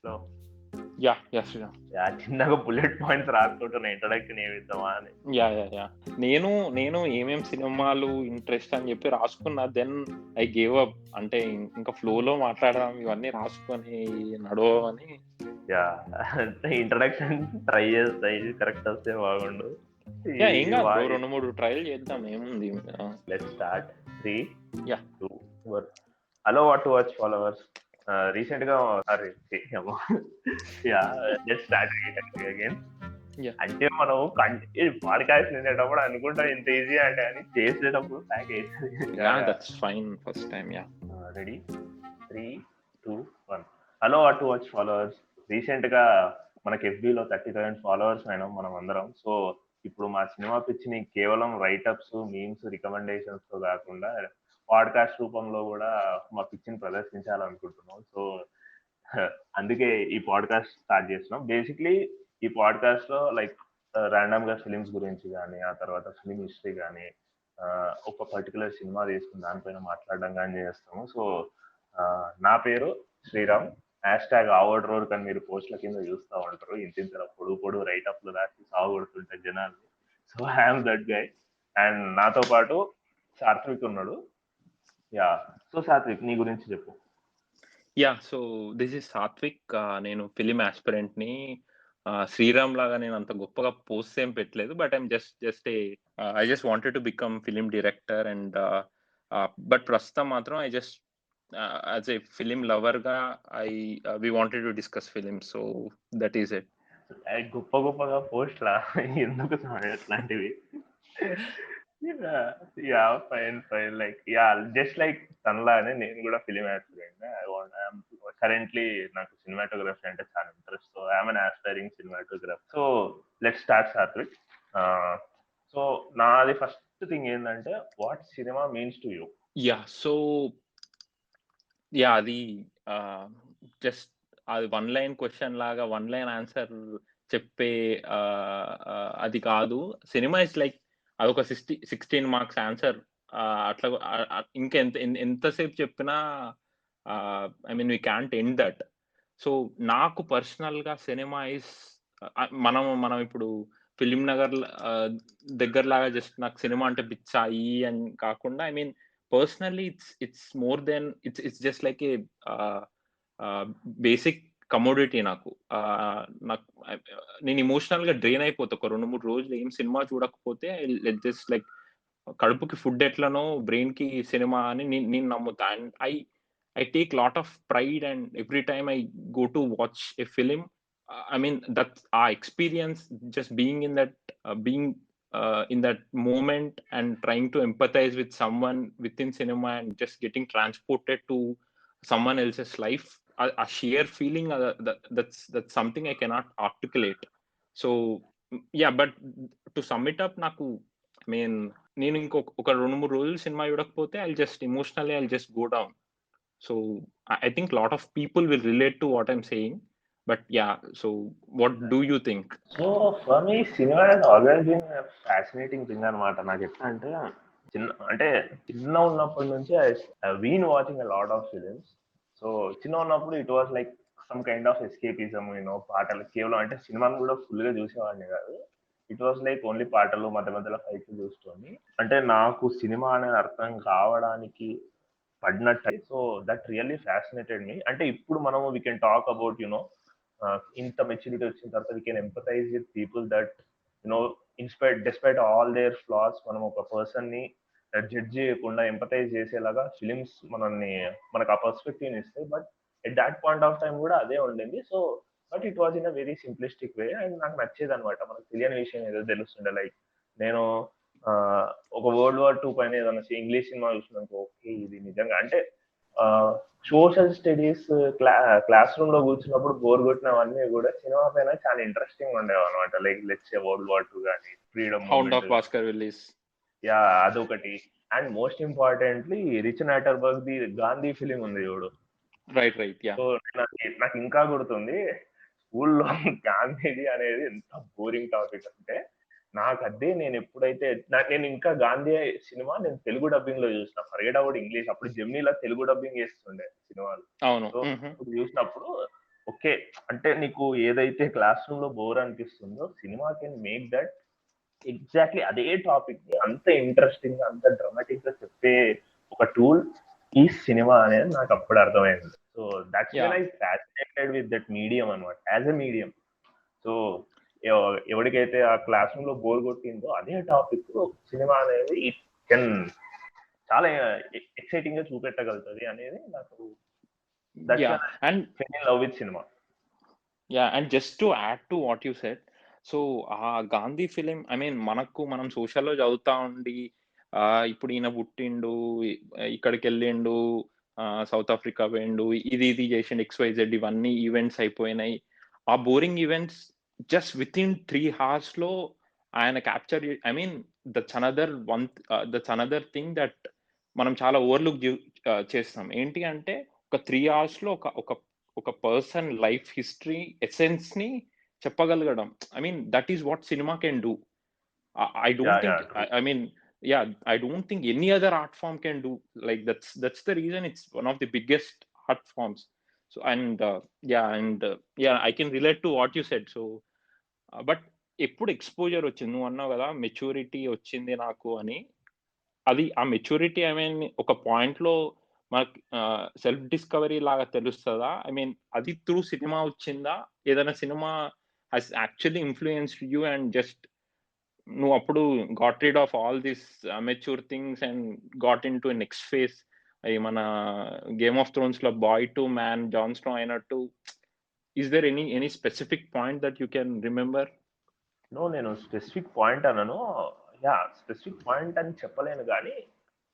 So Sriram. చిన్నగా bullet points రాసుకుంటున్నా introduction ఏమి ఇద్దామా అని. నేను ఏమేం సినిమాలు ఇంట్రెస్ట్ అని చెప్పి రాసుకున్నా, దెన్ ఐ గేవ్ అప్. అంటే ఇంకా ఫ్లోలో మాట్లాడదాం ఇవన్నీ రాసుకొని నడవని. ఇంట్రడక్షన్ ట్రై చేస్తా, ఇది కరెక్ట్ వస్తే బాగుండు. ఏం కాదు బ్రో, 2-3 ట్రయల్ చేద్దాం, ఏముంది. Let's start. 3, Yeah. 2, 1. Hello what to watch followers. Recent గా లెట్స్ స్టార్ట్ అగైన్. అంటే మనం పాడ్కాస్ట్ వినేటప్పుడు అనుకుంటాం ఇంత ఈజీ అంటే, అని చేసేటప్పుడు ప్యాక్ అవుతుంది. Ready? 3, 2, 1. Hello what to watch followers. Recent గా మనకి FB లో 30,000 ఫాలోవర్స్ అయినాం మనం అందరం. సో ఇప్పుడు మా సినిమా పిచ్చిని కేవలం రైటప్స్, మీమ్స్, రికమెండేషన్స్ తో కాకుండా పాడ్కాస్ట్ రూపంలో కూడా మా పిచ్చిని ప్రదర్శించాలనుకుంటున్నాం. సో అందుకే ఈ పాడ్కాస్ట్ స్టార్ట్ చేస్తున్నాం. బేసిక్లీ ఈ పాడ్కాస్ట్ లో లైక్ ర్యాండమ్ గా ఫిలిమ్స్ గురించి కానీ, ఆ తర్వాత ఫిలిం హిస్టరీ కానీ, ఒక పర్టికులర్ సినిమా తీసుకుని దానిపైన మాట్లాడడం కానీ చేస్తాము. సో నా పేరు శ్రీరామ్. #ఆవర్డ్ రోడ్ కానీ మీరు పోస్ట్ల కింద చూస్తూ ఉంటారు. ఇంత పొడుగు రైటప్లు రాసి సాగుడుతుంటారు జనాలు. So I'm that guy. And నాతో పాటు సాత్విక్ ఉన్నాడు. సో సాత్విక్, నీ గురించి చెప్పు. So this is Satvik. నేను ఫిలిం ఆస్పిరెంట్ ని. శ్రీరామ్ లాగా నేను అంత గొప్పగా పోస్ట్ ఏం పెట్టలేదు, but I'm I just wanted to become film director. And but ప్రస్తుతం మాత్రం I just as a film lover గా we wanted to discuss film. So that is it. గొప్పగా పోస్ట్లా ఎందుకు అట్లాంటివి? ఫైన్ లైక్ జస్ట్ లైక్ తనలానే నేను కూడా ఫిలిం ఆస్పిరెంట్. కరెంట్లీ నాకు సినిమాటోగ్రఫీ అంటే చాలా interest. So I'm an aspiring cinematographer. So let's start Satvik. So నాది ఫస్ట్ థింగ్ ఏంటంటే, what cinema means to you? So అది జస్ట్ అది 1 లైన్ క్వశ్చన్ లాగా 1 లైన్ ఆన్సర్ చెప్పే అది కాదు. సినిమా ఇస్ లైక్ అదొక 16 మార్క్స్ ఆన్సర్. అట్లా ఇంకా ఎంతసేపు చెప్పినా I mean we can't end that. So నాకు పర్సనల్ గా సినిమా ఇస్ మనం ఇప్పుడు ఫిలిం నగర్ దగ్గర లాగా జస్ట్ నాకు సినిమా అంటే పిచ్చాయి అని కాకుండా, I mean personally it's more than it's just like A basic commodity. నాకు నేను ఇమోషనల్ గా డ్రైన్ అయిపోతా ఒక 2-3 రోజులు ఏం సినిమా చూడకపోతే. జస్ట్ లైక్ కడుపుకి ఫుడ్ ఎట్లనో బ్రెయిన్ కి సినిమా అని నేను నమ్ముతా. And I take lot of pride and every time I go to watch a film. I mean, that's our experience, just being in that moment and trying to empathize with someone within cinema and just getting transported to someone else's life. A sheer feeling, that's something I cannot articulate. So but to sum it up, నాకు I mean నేను ఇంకొక 2-3 రోజులు cinema చూడకపోతే I'll just go down. So I think a lot of people will relate to what I'm saying. But so what do you think? So for me, cinema has always been a fascinating thing అనమాట. నాకు ఎట్లా అంటే చిన్న ఉన్నప్పటి నుంచి I been watching a lot of films. So చిన్న ఉన్నప్పుడు it was like some kind of escapism, పాటలు కేవలం. అంటే సినిమాను కూడా ఫుల్ గా చూసేవాడిని కాదు. ఇట్ వాస్ లైక్ ఓన్లీ పాటలు, మధ్యలో ఫైట్లు చూసుకొని. అంటే నాకు సినిమా అనేది అర్థం కావడానికి పడినట్టు. So that really fascinated me. అంటే ఇప్పుడు మనము వీ కెన్ టాక్ అబౌట్ ఇంత మెచ్యూరిటీ వచ్చిన తర్వాత we can empathise with people that despite all their flaws, మనం ఒక పర్సన్ ని జడ్జ్ చేయకుండా ఎంపథైజ్ చేసేలాగా ఫిలిమ్స్ మనకు ఆ పర్స్పెక్టివ్ ఇస్తాయి. But at that point of time కూడా అదే ఉండింది. So but it was in a very simplistic way. And నాకు నచ్చేది అనమాట. మనకు తెలియని విషయం ఏదో తెలుస్తుండే. లైక్ నేను ఒక World War II పైన ఏదైనా ఇంగ్లీష్ సినిమా చూసినాక, ఓకే ఇది నిజంగా అంటే సోషల్ స్టడీస్ క్లాస్ రూమ్ లో కూర్చున్నప్పుడు బోర్ కొట్టినవన్నీ కూడా సినిమా పైన చాలా ఇంట్రెస్టింగ్ ఉండేవి అనమాట. Like let's World War II కానీ, ఫ్రీడమ్ అదొకటి. And most importantly Richard Attenborough the Gandhi film ఉంది చూడు. రైట్. సో నాకు ఇంకా గుర్తుంది, స్కూల్లో గాంధీజీ అనేది ఎంత బోరింగ్ టాపిక్ అంటే, నాకు అదే నేను ఎప్పుడైతే నేను ఇంకా గాంధీ సినిమా నేను తెలుగు డబ్బింగ్ లో చూసిన. Forget about English. అప్పుడు జెమినీలో తెలుగు డబ్బింగ్ చేస్తుండే సినిమాలు. అవును. సో ఇప్పుడు చూసినప్పుడు ఓకే. అంటే నీకు ఏదైతే క్లాస్ రూమ్‌లో బోర్ అనిపిస్తుందో cinema can make that exactly అదే టాపిక్‌ని అంత ఇంట్రెస్టింగ్‌గా, అంత డ్రామాటిక్‌గా చెప్పే ఒక టూల్ ఈ సినిమా అనేది నాకప్పుడు అర్థమైంది. So, that's when yeah! I fascinated with that medium అన్నమాట. As a medium. సో, ఎవడికైతే ఆ క్లాస్ రూమ్‌లో బోర్ కొట్టిందో అదే టాపిక్ సినిమా అనేది ఇట్ కెన్ చాలా ఎక్సైటింగ్‌గా చూపెట్టగలుగుతది అనేది నాకు that's yeah! When I and fell in love with cinema. Just to add to what you said. So, ఆ 'గాంధీ' ఫిల్మ్ మనం సోషల్‌లో చదువుతా ఉండి ఇప్పుడు ఈయన పుట్టిండు, ఇక్కడికెళ్ళిండు, సౌత్ ఆఫ్రికా పోయిండు, ఇది చేసిండు ఎక్స్‌వైజెడ్ ఇవన్నీ ఈవెంట్స్ అయిపోయినాయి. ఆ బోరింగ్ ఈవెంట్స్ జస్ట్ వితిన్ 3 హౌర్స్‌లో ఆయన capture that's another thing that మనం చాలా ఓవర్‌లుక్ చేస్తాం. ఏంటి అంటే ఒక 3 హౌర్స్‌లో ఒక ఒక ఒక పర్సన్ లైఫ్ హిస్టరీ ఎసెన్స్‌ని చెప్పగలగడం. That is what cinema can do. I don't yeah! think yeah! True. I don't think any other art form can do like that's the reason it's one of the biggest art forms. So I can relate to what you said. So but ఎప్పుడు exposure వచ్చింది? నువ్వన్నావు గదా! Maturity వచ్చింది నాకు అని. అది ఆ maturity ఒక పాయింట్‌లో మనకు సెల్ఫ్ డిస్కవరీ లాగా తెలుస్తదా? అది త్రూ సినిమా వచ్చిందా? ఏదైనా cinema has actually influenced you and just నువ్వప్పుడు got rid of all these amateur things and got into next phase. అయి మన 'గేమ్ ఆఫ్ థ్రోన్స్‌లో' boy to man Jon Snow అయినట్టు is there any specific point that you can remember? No, నేను specific point అనను. Specific point అని చెప్పలేను గానీ,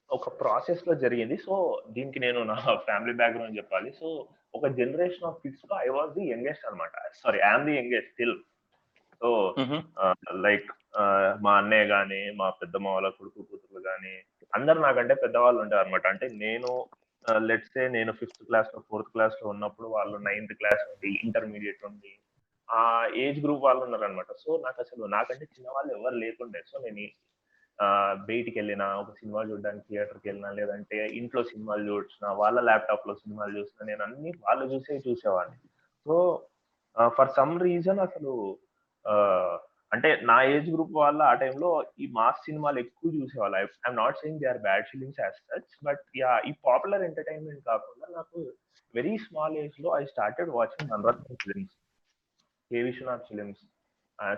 ఒక ప్రాసెస్‌లో జరిగింది. సో, దీనికి నేను నా ఫ్యామిలీ బ్యాక్‌గ్రౌండ్ జెప్పాలి. సో, ఒక జనరేషన్ ఆఫ్ కిడ్స్‌లో ఐ వాస్ ది యంగెస్ట్ అన్నమాట. Sorry, I am the youngest still. So, హుహు. లైక్ మా అన్నయ్య గాని, మా పెద్దమ్మ వాళ్ళ కొడుకు, కూతుర్లు గాని, అందరూ నాకంటే పెద్దవాళ్ళు ఉంటారన్నమాట. అంటే నేను లెట్స్ సే నేను ఫిఫ్త్ క్లాస్‌లో, ఫోర్త్ క్లాస్‌లో ఉన్నప్పుడు వాళ్ళు నైన్త్ క్లాస్ నుండి, ఇంటర్మీడియేట్ నుండి ఆ ఏజ్ గ్రూప్ వాళ్ళు ఉన్నారన్నమాట. సో, నాకంటే చిన్నవాళ్ళు ఎవరు లేకుండే. సో, నేను బయటికెళ్ళినా, ఒక సినిమా చూడడానికి థియేటర్‌కెళ్ళినా, లేదంటే ఇంట్లో సినిమాలు చూసినా, వాళ్ళ ల్యాప్‌టాప్‌లో సినిమాలు చూసినా, నేను అన్నీ వాళ్ళు చూసేవాడిని. సో, ఫర్ సమ్ రీజన్ అసలు ఆహ్, అంటే నా ఏజ్ గ్రూప్ వాళ్ళు ఆ టైంలో ఈ మాస్ సినిమాలు ఎక్కువ చూసేవాళ్ళు. I'm not saying they are bad films as such. But ఈ పాపులర్ ఎంటర్‌టైన్‌మెంట్ కాకుండా నాకు వెరీ స్మాల్ ఏజ్‌లో I started watching Mani Ratnam films, K. Viswanath films,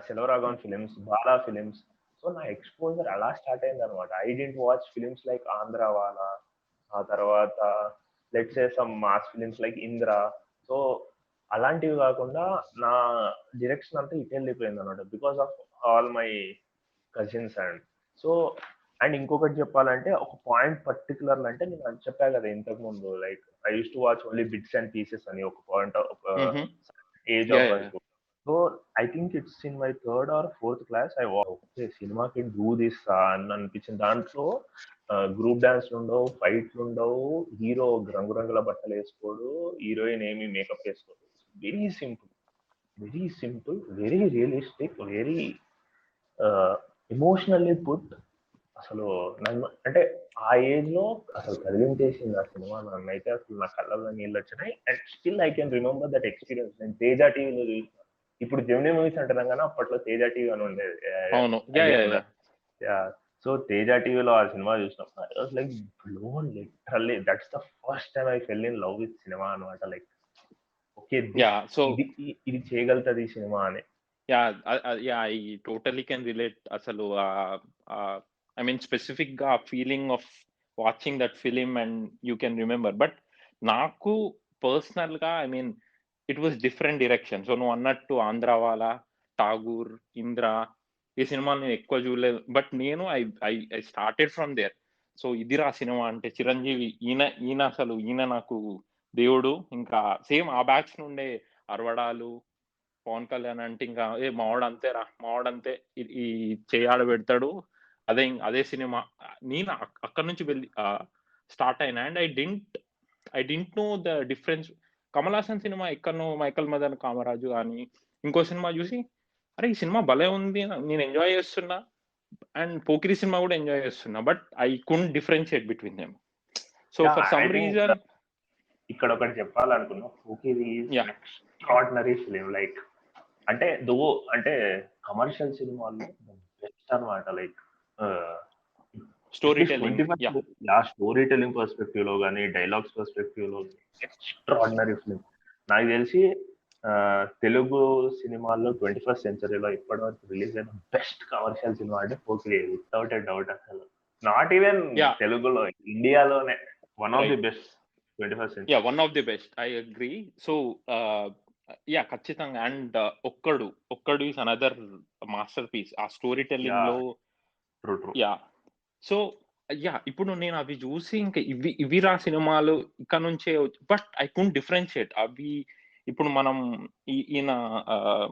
Selvaraghavan films, Bala films. So, నా ఎక్స్‌పోజర్ అలా స్టార్ట్ అయిందనమాట. I didn't watch films like 'Andhrawala', ఆ తర్వాత let's say some mass films like 'Indra'. So, అలాంటివి గాకుండా నా డైరెక్షన్ అంతా ఇటెళ్ళిపోయిందనమాట. Because of all my cousins so ఇంకొకటి చెప్పాలంటే ఒక పాయింట్ పర్టిక్యులర్‌లో అంటే నేను అది చెప్పా గదా! ఇంతకుముందు like I used to watch only bits and pieces అని ఒక పాయింట్ ఒక హుహు. Age yeah! Of yeah! వరకు. So, I think it's in my third or fourth class okay, cinema can do this అని అనిపించింది. దాంట్లో గ్రూప్ డాన్స్‌లుండవు, ఫైట్‌లుండవు, హీరో రంగురంగుల బట్టలేసుకోడు, హీరోయిన్ ఏమి మేకప్ ఏసుకోదు. Very simple. Very simple, very realistic, very emotionally put. అసలు నన్ను అంటే ఆ ఏజ్‌లో అసలు కదిలించేసింది ఆ సినిమా. నన్నైతే అసలు నా కళ్ళల్లో నీళ్ళొచ్చినాయి. And still I can remember that experience. నేను 'తేజ' టీవీలో చూసిన. ఇప్పుడు జెమినీ మూవీస్ అంటున్నాం గానీ అప్పట్లో 'తేజ' టీవీ అని ఉండేది. అవును. యాహ్! Idea yeah! ఉందా? యాహ్! యాహ్! సో 'తేజ' టీవీలో ఆ సినిమా చూసినప్పుడు I was like blown literally. That's the first time I fell in love with cinema అన్నమాట. Like okay, yeah! సో ఇది చేయగలుగుతది ఈ సినిమా అని. ఐ టోటల్లీ కెన్ రిలేట్ అసలు ఆహ్, స్పెసిఫిక్‌గా ఆ feeling of watching that film and you can remember. But నాకు పర్సనల్‌గా it was different direction. So నువ్వన్నట్టు 'ఆంధ్రవాల', 'ఠాగూర్', 'ఇంద్ర' ఈ సినిమాలు నేను ఎక్కువ చూడలేదు. బట్ నేను I I I started from there. So ఇదిరా సినిమా అంటే 'చిరంజీవి' ఈయన నాకు దేవుడు. ఇంకా సేమ్ ఆ బ్యాచ్ నుండే 'అరవడాలు', పవన్ కళ్యాణ్ అంటే ఇంకా మావోడు అంతేరా, మావోడు అంతే. ఈ చెయ్యి ఆడ పెడతాడు. అదే సినిమా. నేను అక్కడి నుంచి స్టార్ట్ అయినా. And I didn't know the difference. Kamal Haasan cinema ఎక్కడనో 'మైకల్ మదన్ కామరాజు' అని ఇంకో సినిమా చూసి, అరే! ఈ సినిమా భలే ఉంది. నేను ఎంజాయ్ చేస్తున్నా. అండ్ 'పోకిరి' సినిమా కూడా ఎంజాయ్ చేస్తున్నా. But I couldn't differentiate between them. So yeah! For I some think reason ఇక్కడ ఒకటి చెప్పాలనుకున్నా. 'Pokiri' is yeah! Next extraordinary film. Like అంటే అంటే కమర్షియల్ సినిమాల్లో బెస్ట్ అనమాట. Like story at least telling. 25 story telling perspective లో కానీ డైలాగ్స్ పర్స్పెక్టివ్ లో ఎక్స్ట్రాడినరీ ఫిలిం. నాకు తెలిసి తెలుగు సినిమాల్లో 21st సెంచరీలో ఇప్పటివరకు రిలీజ్ అయిన బెస్ట్ కమర్షియల్ సినిమా అంటే పోకిరి, వితౌట్ ఎ డౌట్. అసలు నాట్ ఈవెన్ తెలుగులో, ఇండియాలోనే one of the best 21st century. One of the best, I agree. So ఖచ్చితంగా. అండ్ ఒక్కడు ఈస్ అనదర్ మాస్టర్ పీస్ ఆ స్టోరీ టెల్లింగ్ లో. యా. సో ఇప్పుడు నేను అవి చూసి ఇంకా ఇవి రా సినిమాలు ఇక్కడ నుంచే. బట్ ఐ కుంట్ డిఫరెన్షియేట్ అవి. ఇప్పుడు మనం ఈయన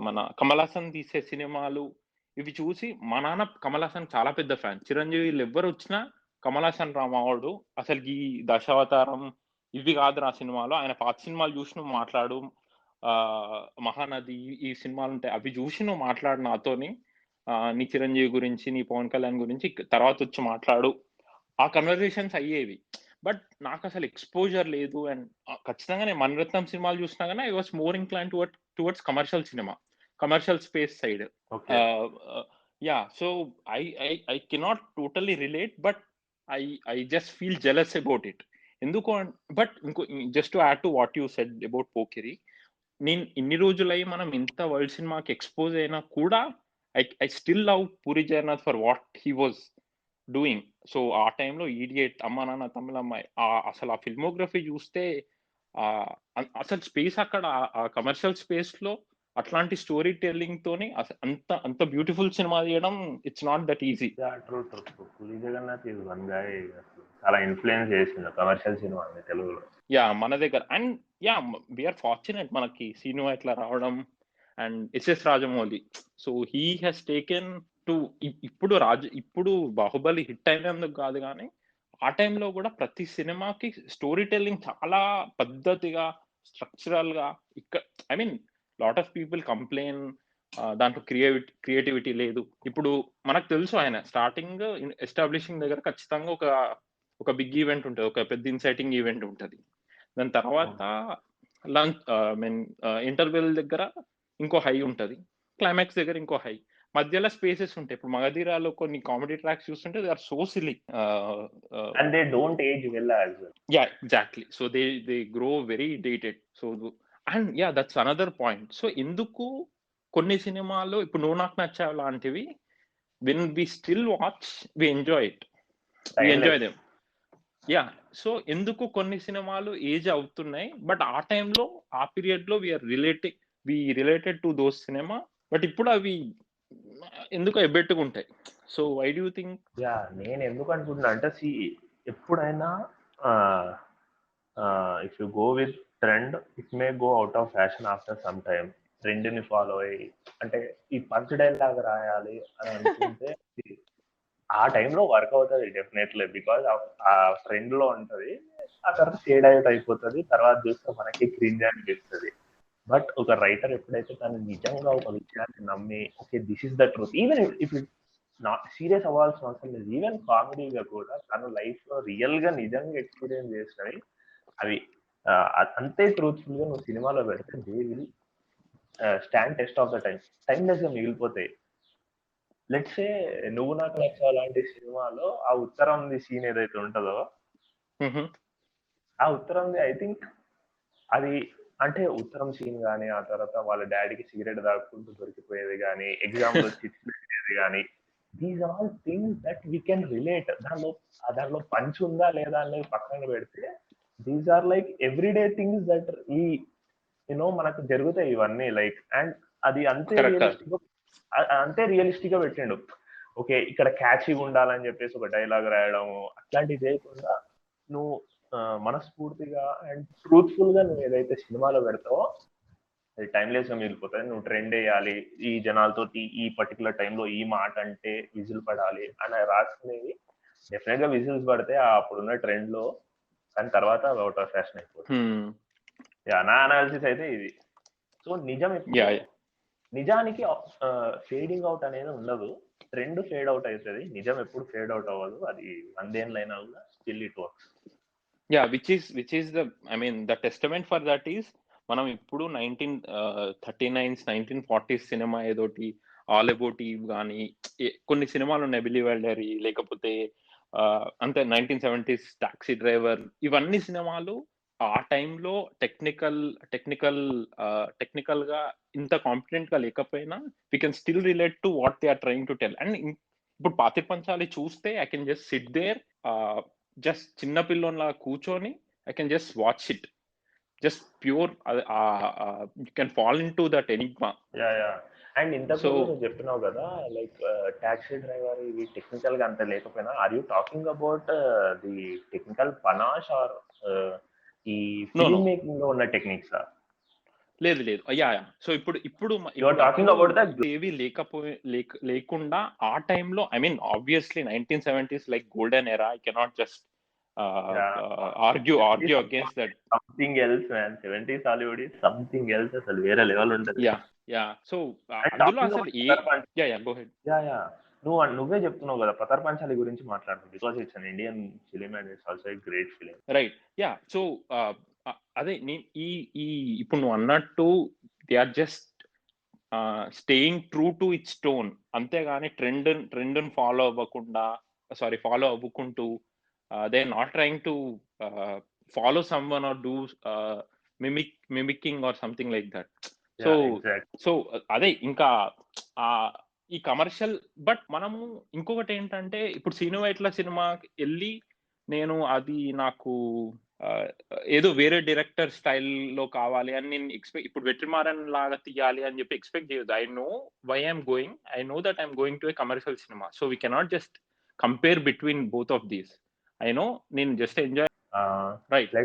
మన కమల్ హాసన్ తీసే సినిమాలు ఇవి చూసి, మా నాన్న కమల్ హాసన్ చాలా పెద్ద ఫ్యాన్. చిరంజీవి వీళ్ళు ఎవ్వరు వచ్చినా కమల్ హాసన్ రామావాడు అసలు ఈ దశావతారం ఇవి కాదు నా సినిమాలో. ఆయన పాత సినిమాలు చూసి నువ్వు మాట్లాడు, మహానది ఈ సినిమాలు ఉంటాయి అవి చూసి నువ్వు మాట్లాడు నాతోని, నీ చిరంజీవి గురించి, నీ పవన్ కళ్యాణ్ గురించి తర్వాత వచ్చి మాట్లాడు, ఆ కన్వర్జేషన్స్ అయ్యేవి. బట్ నాకు అసలు ఎక్స్పోజర్ లేదు. అండ్ ఖచ్చితంగా నేను మణిరత్నం సినిమాలు చూసినా కానీ I was more inclined towards commercial cinema, commercial space side. So I cannot totally relate, but I just feel jealous about it. ఎందుకు బట్ ఇంకో just to add to what you said about Pokiri, నేను ఇన్ని రోజులై మనం ఇంత world సినిమాకి expose అయినా కూడా I still love Puri Jagannadh for what he was doing. So ఆ టైంలో ఈడియట్, అమ్మా నాన్న తమిళమ్మాయి, అసలు ఆ ఫిల్మోగ్రఫీ చూస్తే అసలు స్పేస్ అక్కడ ఆ కమర్షియల్ స్పేస్ లో అట్లాంటి స్టోరీ టెల్లింగ్ తోని అంత బ్యూటిఫుల్ సినిమా తీయడం it's not that easy. Puri Jagannadh is one guy చాలా ఇన్ఫ్లుయెన్స్ చేసింది కమర్షియల్ సినిమా తెలుగులో. మన దగ్గర. అండ్ వీఆర్ ఫార్చునేట్ మనకి సినిమా ఇట్లా రావడం. And SS Rajamouli, so he has taken to ఇప్పుడు బాహుబలి హిట్ అయినందుకు కాదు కానీ ఆ టైంలో కూడా ప్రతి సినిమాకి స్టోరీ టెల్లింగ్ చాలా పద్ధతిగా, స్ట్రక్చరల్ గా. I mean lot of people complain దాంట్లో క్రియేటివిటీ లేదు. ఇప్పుడు మనకు తెలుసు ఆయన స్టార్టింగ్ ఎస్టాబ్లిషింగ్ దగ్గర ఖచ్చితంగా ఒక బిగ్ ఈవెంట్ ఉంటుంది, ఒక పెద్ద ఇన్సైటింగ్ ఈవెంట్ ఉంటుంది. దాని తర్వాత లంచ్ ఇంటర్వెల్ దగ్గర ఇంకో హై ఉంటుంది, క్లైమాక్స్ దగ్గర ఇంకో హై, మధ్యలో స్పేసెస్ ఉంటాయి. ఇప్పుడు మగధీరాలో కొన్ని కామెడీ ట్రాక్స్ చూస్తుంటే they are so silly and they don't age well as well. Exactly. So they grow very dated. So and that's another point. So ఎందుకు కొన్ని సినిమాలు ఇప్పుడు నువ్వు నాకు నచ్చావు లాంటివి, when we still watch we enjoy them. So ఎందుకు కొన్ని సినిమాలు age అవుతున్నాయి, but ఆ టైంలో ఆ పీరియడ్ లో we related to those cinema, but ఇప్పుడు అవి ఎందుకు ఎబ్బెట్టుకుంటాయి. So why do you think? నేను ఎందుకు అనుకుంటున్నా అంటే, ఎప్పుడైనా if you go with trend, it may go out of fashion after some time. Trend ని ఫాలో అయ్యి అంటే ఈ పంచ్ డైలాగ్ రాయాలి అని అనుకుంటే ఆ టైంలో వర్క్ అవుతుంది డెఫినెట్లీ, బికాజ్ ఆ ట్రెండ్ లో ఉంటది. ఆ తర్వాత షేడ్ అవుట్ అయిపోతుంది, తర్వాత చూస్తే మనకి క్రింజ్ అనిపిస్తుంది. బట్ ఒక రైటర్ ఎప్పుడైతే తను నిజంగా ఒక విషయాన్ని నమ్మి, okay this is the truth, even if it not serious అవ్వాల్సిన అవసరం లేదు, ఈవెన్ కామెడీగా కూడా తను లైఫ్ లో రియల్ గా నిజంగా ఎక్స్పీరియన్స్ చేసినవి అవి అంతే ట్రూత్ఫుల్ గా నువ్వు సినిమాలో పెడితే they will stand test of the timeless గా మిగిలిపోతాయి. లెట్స్ సే నువ్వు నాకు నచ్చావు లాంటి సినిమాలో ఆ ఉత్తరం సీన్ ఏదైతే ఉంటుందో, ఆ ఉత్తరం ఐ థింక్ అది అంటే ఉత్తరం సీన్ కానీ, ఆ తర్వాత వాళ్ళ డాడీకి సిగరెట్ తాగుకుంటూ దొరికిపోయేది కానీ, ఎగ్జామ్ లో చిట్స్ పెట్టేది కానీ, these all things that we can relate. దాంట్లో పంచ్ ఉందా లేదా అనేది పక్కన పెడితే, these are like everyday things that మనకు జరుగుతాయి ఇవన్నీ. లైక్ అండ్ అది అంతే రియలిస్టిక్ గా పెట్టిండు. ఓకే ఇక్కడ క్యాచీగా ఉండాలని చెప్పేసి ఒక డైలాగ్ రాయడము అట్లాంటివి చేయకుండా, నువ్వు మనస్ఫూర్తిగా అండ్ ట్రూత్ఫుల్ గా నువ్వు ఏదైతే సినిమాలో పెడతావో అది టైమ్లెస్ గా మిగిలిపోతుంది. నువ్వు ట్రెండ్ వేయాలి, ఈ జనాలతో ఈ పర్టికులర్ టైంలో ఈ మాట అంటే విజిల్ పడాలి అని రాసుకునేవి డెఫినెట్ గా విజిల్స్ పడితే అప్పుడున్న ట్రెండ్ లో, కానీ తర్వాత అవుట్ ఆఫ్ ఫ్యాషన్ అయిపోతుంది. నా అనాలిసిస్ అయితే ఇది. సో నిజానికి ఫేడింగ్ అవుట్ అనేది ఉండదు, ట్రెండ్ ఫేడ్ అవుట్ అవుతుంది, నిజం ఎప్పుడు ఫేడ్ అవుట్ అవ్వదు. అది 100 ఏళ్ళైనా కూడా still it works. Which is the, I mean, the testament for that is మనం ఇప్పుడు 1939 1940s సినిమా ఏదోటి ఆల్ అబౌట్ ఈవ్ గానీ కొన్ని సినిమాలు ఉన్నాయి, బిల్లీ వైల్డర్ లేకపోతే అంతే 1970s టాక్సీ డ్రైవర్, ఇవన్నీ సినిమాలు ఆ టైంలో టెక్నికల్ గా ఇంత కాంపిటెంట్ గా లేకపోయినా we can still relate to what they are trying to tell. And ఇప్పుడు పాతిర్ పంచాలి చూస్తే I can just sit there, just చిన్న పిల్లోన్లా కూర్చొని I can just watch it, just pure you can fall in to that enigma. Yeah and ఇంతకు so ముందు నువ్వు చెప్పినావు కదా, లైక్ టాక్సీ డ్రైవర్ ఇవి టెక్నికల్ గా అంత లేకపోయినా, are you talking about the technical panache or ఈ నో నో ఫిల్మ్ మేకింగ్ లో ఉన్న టెక్నిక్స్? లేదు లేదు యా సో ఇప్పుడు you are talking about the ఏవి లేకుండా ఆ టైంలో, I mean obviously 1970s like golden era, I cannot just argue against that. Something else man, 70s Hollywood is something else, అసలు వేరే లెవెల్ ఉంటది. యా సో అందులో అసలు గో హెడ్. యా నువ్వే చెప్తున్నావు కదా పతర్ పంచాలి గురించి మాట్లాడుతున్నావు, because it's an Indian film and it's also a great film. Right yeah so అదే ఈ ఇప్పుడు నువ్వు అన్నట్టు they are just staying true to its tone, అంతేగాని ట్రెండ్ ఫాలో అవ్వకుంటూ they are not trying to follow someone or do mimicking or something like that. So అదే ఇంకా ఈ కమర్షియల్. బట్ మనము ఇంకొకటి ఏంటంటే, ఇప్పుడు సినిమా సినిమాకి వెళ్ళి నేను అది నాకు ఏదో వేరే డైరెక్టర్ స్టైల్లో కావాలి అని నేను ఇప్పుడు వెట్రిమారన్ లాగా తీయాలి అని చెప్పి ఎక్స్పెక్ట్ చేయొద్దు. I know why I'm going, I know that I'm going to a commercial cinema, so we cannot just compare between both of these. I know నేను జస్ట్ ఎంజాయ్. రైట్,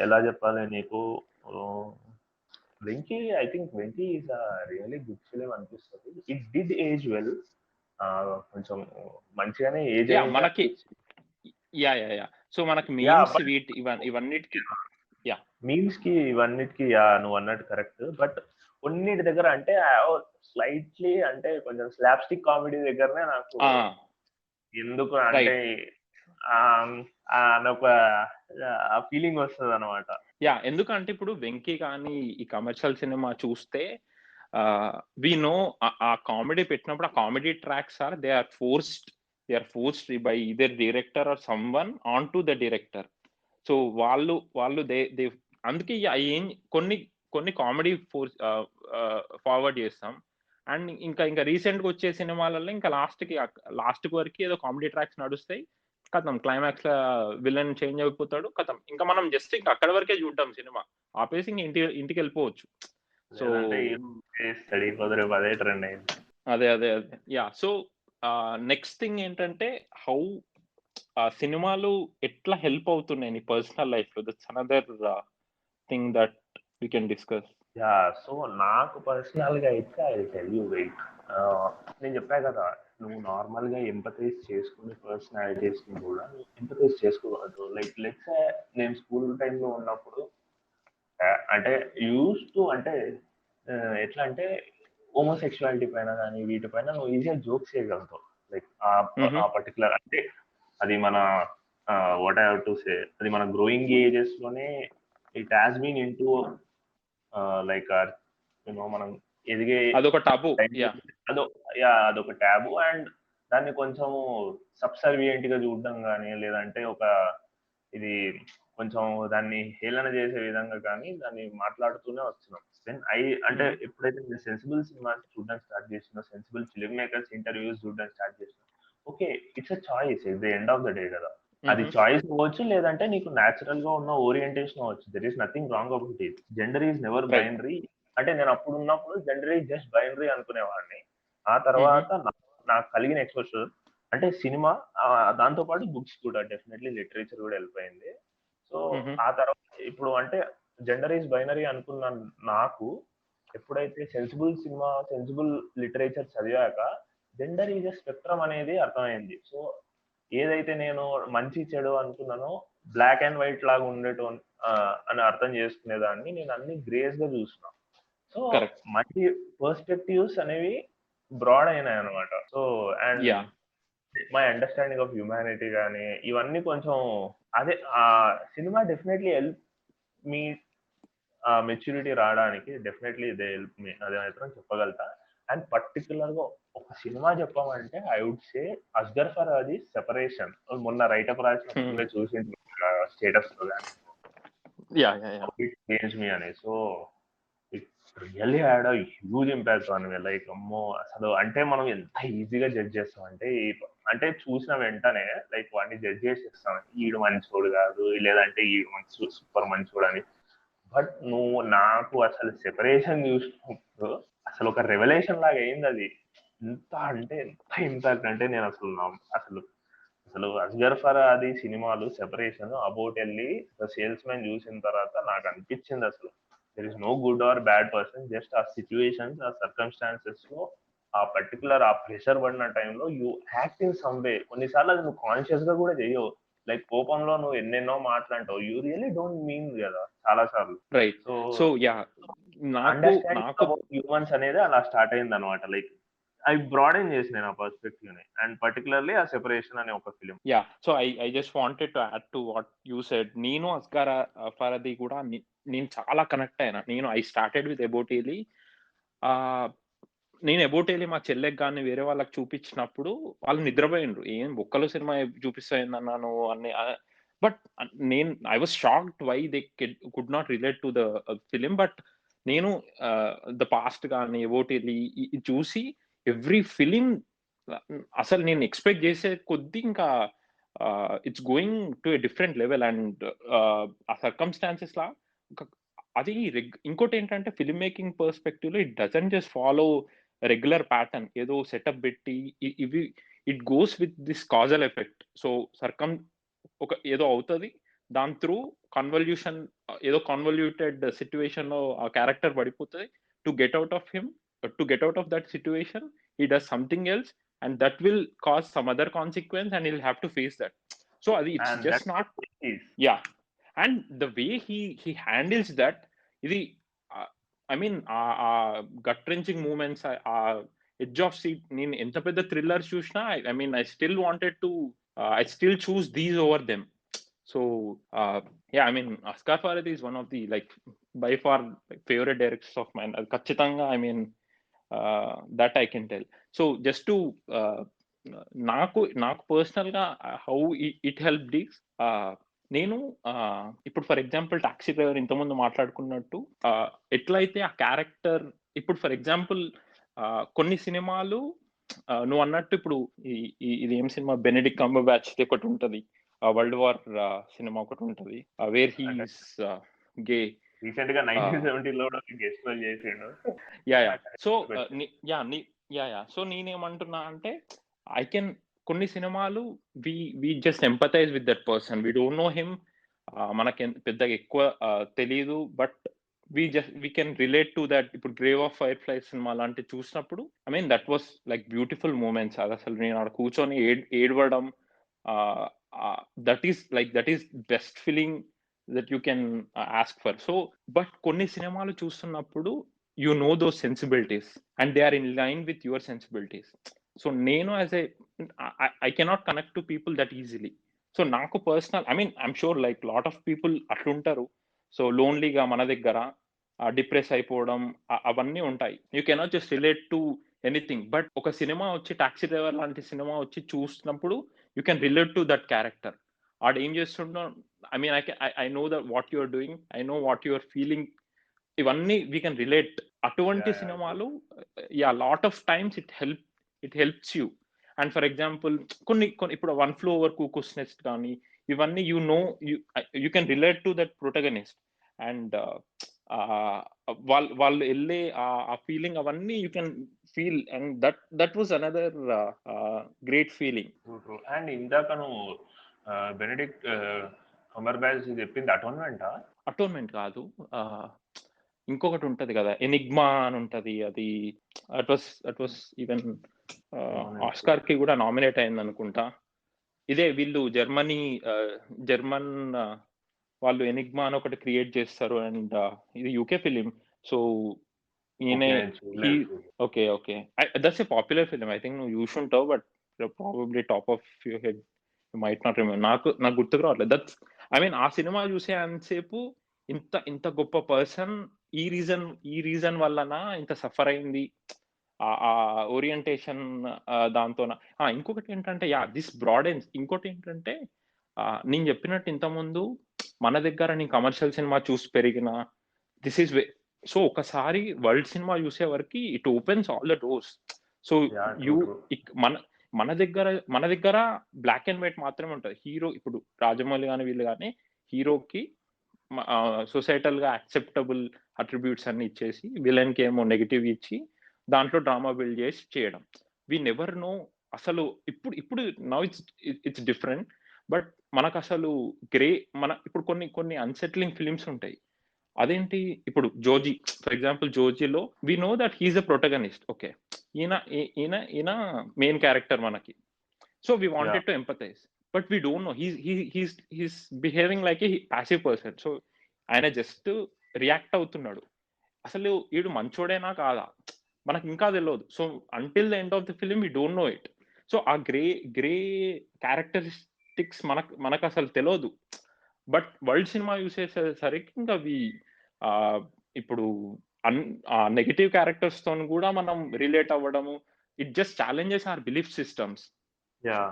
ఎలా చెప్పాలి నీకు, Venky, I think Venky is a really good film అనిపిస్తుంది. It did age well, కొంచెం మంచిగానే age మనకి. Yeah so మనకి memes ఇవన్నిటికి మీమ్స్ కి ఇవన్నిటికి నువ్వు అన్నట్టు కరెక్ట్. బట్ కొన్నిటి దగ్గర అంటే స్లైట్లీ అంటే కొంచెం స్లాప్స్టిక్ కామెడీ దగ్గరనే నాకు ఎందుకు అంటే ఒక ఫీలింగ్ వస్తుంది అనమాట. ఎందుకంటే ఇప్పుడు వెంకీ కానీ ఈ కమర్షియల్ సినిమా చూస్తే వి నో ఆ కామెడీ పెట్టినప్పుడు ఆ comedy tracks they are forced by either director or some one on to the director. So వాళ్ళు అందుకే కొన్ని కామెడీ ఫార్వర్డ్ చేస్తాం. అండ్ ఇంకా రీసెంట్ గా వచ్చే సినిమాలలో ఇంకా లాస్ట్ వరకు ఏదో కామెడీ ట్రాక్స్ నడుస్తాయి, కథం క్లైమాక్స్ విలన్ చేంజ్ అయిపోతాడు, కథం ఇంకా మనం జస్ట్ ఇంకా అక్కడ వరకే చూద్దాం సినిమా, ఆపేసి ఇంటికి వెళ్ళిపోవచ్చు. సో అదే యా సో నెక్స్ట్ థింగ్ ఏంటంటే, హౌ సినిమాలు ఎట్లా హెల్ప్ అవుతున్నాయి నీ పర్సనల్ లైఫ్ లో, that's another thing that we can discuss. So నాకు పర్సనల్ గా అయితే I will tell you wait. నేను చెప్పా కదా, నువ్వు నార్మల్ గా ఎంపథైజ్ చేసుకునే పర్సనాలిటీస్ ని కూడా ఎంపథైజ్ చేసుకోవద్దు. లైక్ లెట్స్ నేను స్కూల్ టైంలో ఉన్నప్పుడు అంటే అంటే ఎట్లా అంటే హోమోసెక్షువాలిటీ పైన కానీ వీటిపైన నువ్వు ఈజీగా జోక్స్ చేయగలుగుతావు. లైక్ ఆ పర్టికులర్ అంటే అది మన what I have to say, అది మన గ్రోయింగ్ ఏజెస్ లోనే it has been into like మనం ఎదిగే అదొక టాబు. అదొక టాబు. అండ్ దాన్ని కొంచెం సబ్సర్వియంట్ గా చూడడం కానీ, లేదంటే ఇది కొంచెం దాన్ని హేళన చేసే విధంగా కానీ దాన్ని మాట్లాడుతూనే వస్తున్నాం. దెన్ అంటే ఎప్పుడైతే నేను సెన్సిబుల్ సినిమాస్ చూడడం స్టార్ట్ చేసినా, సెన్సిబుల్ ఫిల్మ్ మేకర్స్ ఇంటర్వ్యూస్ చూడడం స్టార్ట్ చేసినా, okay it's a choice at the end of the day కదా. అది చాయిస్ అవ్వచ్చు, లేదంటే నీకు న్యాచురల్ గా ఉన్న ఓరియంటేషన్ అవ్వచ్చు. There is nothing wrong about it. Gender is never binary. అంటే నేను అప్పుడు ఉన్నప్పుడు జెండర్ ఈజ్ జస్ట్ బైనరీ అనుకునేవాడిని. ఆ తర్వాత నాకు కలిగిన ఎక్స్పోజర్ అంటే సినిమా, దాంతో పాటు బుక్స్ కూడా, డెఫినెట్లీ లిటరేచర్ కూడా వెళ్ళిపోయింది. సో ఆ తర్వాత ఇప్పుడు అంటే జెండర్ ఈజ్ బైనరీ అనుకున్న నాకు ఎప్పుడైతే సెన్సిబుల్ సినిమా, సెన్సిబుల్ లిటరేచర్ చదివాక జెండర్ ఈజ్ ఎ స్పెక్ట్రమ్ అనేది అర్థమైంది. సో ఏదైతే నేను మంచి చెడు అనుకున్నానో బ్లాక్ అండ్ వైట్ లాగా ఉండేటో అని అర్థం చేసుకునేదాన్ని నేను అన్ని గ్రేస్ గా చూసిన. సో మంచి పర్స్పెక్టివ్స్ అనేవి బ్రాడ్ అయినాయి అనమాట. So and my understanding of humanity కానీ ఇవన్నీ కొంచెం అదే ఆ సినిమా డెఫినెట్లీ హెల్ప్ మీ ఆ మెచ్యూరిటీ రావడానికి డెఫినెట్లీ దే హెల్ప్ మీ, అది మాత్రం చెప్పగలుగుతా. అండ్ పర్టికులర్ గా ఒక సినిమా చెప్పామంటే I would say Asghar Farhadi Separation. మొన్న రైటప్ రాసినప్పుడు చూసి స్టేటస్ లో కానీ చేంజ్ మీ అని. So it really had a huge impact on me. Like అమ్మో అసలు అంటే మనం ఎంత ఈజీగా జడ్జ్ చేస్తాం అంటే అంటే చూసిన వెంటనే లైక్ వాడిని జడ్జ్ చేసేస్తాం, ఈడు మంచోడు కాదు లేదంటే ఈడు మంచి సూపర్ మంచోడు అని. బట్ నువ్వు నాకు అసలు సెపరేషన్ చూసినప్పుడు అసలు ఒక రెవల్యూషన్ లాగా అయింది అది. ఎంత అంటే ఎంత ఇంపాక్ట్ అంటే నేను అసలు అసలు అసలు అస్గర్ ఫరాది సినిమాలు సెపరేషన్ అబౌట్ వెళ్ళి సేల్స్ మ్యాన్ చూసిన తర్వాత నాకు అనిపించింది అసలు there is no good or bad person, just ఆ సిచ్యువేషన్స్ ఆ సర్కమ్స్టాన్సెస్ లో ఆ పర్టికులర్ ఆ ప్రెషర్ పడిన టైంలో you act in some way. కొన్నిసార్లు అది నువ్వు కాన్షియస్ గా కూడా చెయ్యవు, లైక్ కోపంలో నువ్వు ఎన్నెన్నో మాట్లాంటావు, యూ రియలీ డోంట్ మీన్ కదా చాలా సార్లు. రైట్. సో యా నాకు అండర్స్టాండింగ్ అబౌట్ హ్యూమన్స్ అనేది అలా స్టార్ట్ అయింది అనమాట. లైక్ అవి బ్రాడెన్ చేసిన ఆ పర్స్పెక్టివ్ ని, అండ్ పర్టికులర్లీ ఆ సెపరేషన్ అనే ఒక film. Yeah so I just wanted to add to what you said. నేను అస్గర్ ఫరాది కూడా నేను చాలా కనెక్ట్ అయినా. నేను ఐ స్టార్టెడ్ విత్ ఎబోటేలి. నేను ఎబోటేలి మా చెల్లెకి కానీ వేరే వాళ్ళకి చూపించినప్పుడు వాళ్ళు నిద్రపోయిండ్రు, ఏం ఒక్కలో సినిమా చూపిస్తాయిందన్నాను అన్ని. బట్ నేను I was shocked why they could not relate to the film. But నేను ద పాస్ట్ కానీ ఎబోటేలి చూసి ఎవ్రీ ఫిలిం అసలు నేను ఎక్స్పెక్ట్ చేసే కొద్దీ ఇంకా it's going to a different level. And ఆ సర్కమ్స్టాన్సెస్ లా అది ఇంకోటి ఏంటంటే ఫిల్మ్ మేకింగ్ పర్స్పెక్టివ్ లో it doesn't just follow regular pattern, ఏదో సెటప్ పెట్టి ఇవి it goes with this Kajal effect. So ఒక ఏదో అవుతుంది, దాని త్రూ కన్వల్యూషన్, ఏదో కన్వల్యూటెడ్ సిచ్యువేషన్ లో ఆ క్యారెక్టర్ పడిపోతుంది. To get out of that situation he does something else, and that will cause some other consequence and he'll have to face that. So it's And just not yeah. And the way he handles that, ఇది I mean gut wrenching moments, edge of seat, నేను ఎంత పెద్ద thriller చూసినా I mean I still wanted to I still choose these over them. So yeah, I mean Asghar Farhadi is one of the like by far like, favorite directors of mine. ఖచ్చితంగా I mean that I can tell. So just to నాకు personal గా how it help డీస్, నేను ఇప్పుడు for example taxi driver ఇంతకుముందు మాట్లాడుకున్నట్టు ఎట్లయితే ఆ character, ఇప్పుడు for example కొన్ని సినిమాలు నువ్వు అన్నట్టు ఇప్పుడు ఇది ఏం సినిమా, బెనెడిక్ట్ కంబర్బ్యాచ్ ఒకటి ఉంటది, వరల్డ్ వార్ సినిమా ఒకటి ఉంటది వేర్ హీస్ గే. రీసెంట్ గా 1970 లో గెస్ట్ రోల్ చేసిండు. సో నేనేమంటున్నా అంటే ఐ కెన్ కొన్ని సినిమాలు we just empathize with that person, we don't know him, మనకి పెద్దగా ఎక్కువ తెలియదు, but we can relate to that. ఇప్పుడు grave of fire fly cinema లాంటి చూసినప్పుడు I mean that was like beautiful moments. అది అసలు నేను అక్కడ కూర్చొని ఏడవడం, that is best feeling that you can ask for. So but కొన్ని సినిమాలు చూస్తున్నప్పుడు you know those sensibilities and they are in line with your sensibilities. So నేను as I cannot connect to people that easily. So నాకు personal I mean I'm sure like lot of people అట్లుంటారు, so లోన్లీగా మన దగ్గర depress అయిపోవడం అవన్నీ ఉంటాయి. You cannot just relate to anything. But ఒక సినిమా వచ్చి టాక్సీ డ్రైవర్ లాంటి సినిమా వచ్చి చూసినప్పుడు you can relate to that character. ఆడు ఏం చేస్తుండో I mean I know that what you're doing, I know what you're feeling, ఇవన్నీ we can relate. అటువంటి సినిమాలు lot of times it helps you. And for example కొన్ని ఇప్పుడు one flow over కుకుస్ NEFT కానీ ఇవన్నీ you can relate to that protagonist and వాళ్ళు వెళ్ళే ఆ ఫీలింగ్ అవన్నీ you can feel, and that was another great feeling. And ఇందాక నువ్వు బెనెడిక్ట్ కంబర్బ్యాచ్ చెప్పింది అటోన్మెంట్ కాదు, ఇంకొకటి ఉంటది కదా ఎనిగ్మా అని ఉంటది, అది అట్ వాస్ ఈవెన్ ఆస్కార్ కి కూడా నామినేట్ అయింది అనుకుంటా. ఇదే వీళ్ళు జర్మన్ వాళ్ళు ఎనిగ్మా అని ఒకటి క్రియేట్ చేస్తారు, అండ్ ఇది యూకే ఫిలిం. సో ఈయనే okay that's a popular film, I think నువ్వు చూసుంటావు, but probably top of your head you might not remember. నాకు గుర్తుకు రావట్లేదు. దట్స్ ఐ మీన్ ఆ సినిమా చూసే అంతసేపు ఇంత ఇంత గొప్ప పర్సన్ ఈ రీజన్ వల్లన ఇంత సఫర్ అయింది. ఆ ఓరియంటేషన్ దాంతోన. ఇంకొకటి ఏంటంటే దిస్ బ్రాడెన్స్ ఇంకోటేంటంటే నేను చెప్పినట్టు ఇంతకుముందు మన దగ్గర నేను కమర్షియల్ సినిమా చూసి పెరిగిన దిస్ ఈస్ సో ఒకసారి వరల్డ్ సినిమా చూసే వరకి it opens all the doors. So yeah true you true. మన దగ్గర బ్లాక్ అండ్ వైట్ మాత్రమే ఉంటది. హీరో ఇప్పుడు రాజమౌళి గాని వీళ్ళు గాని హీరోకి సొసైటల్ గా యాక్సెప్టబుల్ అట్రిబ్యూట్స్ అన్ని ఇచ్చేసి విలన్ కి ఏమో నెగటివ్ ఇచ్చి దాంట్లో డ్రామా బిల్డ్ చేసి చేయడం. వి నెవర్ నో అసలు ఇప్పుడు నౌ ఇట్స్ డిఫరెంట్. బట్ మనకు అసలు ఇప్పుడు కొన్ని అన్సెట్లింగ్ ఫిలిమ్స్ ఉంటాయి. అదేంటి ఇప్పుడు జోజీ ఫర్ ఎగ్జాంపుల్ జోజీలో we know that he's a protagonist. Okay, ఈయన మెయిన్ క్యారెక్టర్ మనకి. So we yeah wanted to empathise but we don't know he's behaving like a passive person. So ఆయన జస్ట్ రియాక్ట్ అవుతున్నాడు. అసలు వీడు మంచోడేనా కాదా మనకు ఇంకా తెలియదు. So until the end of the film we don't know it. So ఆ గ్రే క్యారెక్టరిస్టిక్స్ మనకు అసలు తెలియదు. బట్ వరల్డ్ సినిమా చూసేసరికి ఇంకా ఇప్పుడు నెగటివ్ క్యారెక్టర్స్ తో కూడా మనం రిలేట్ అవ్వడము, it just challenges or belief systems. Yeah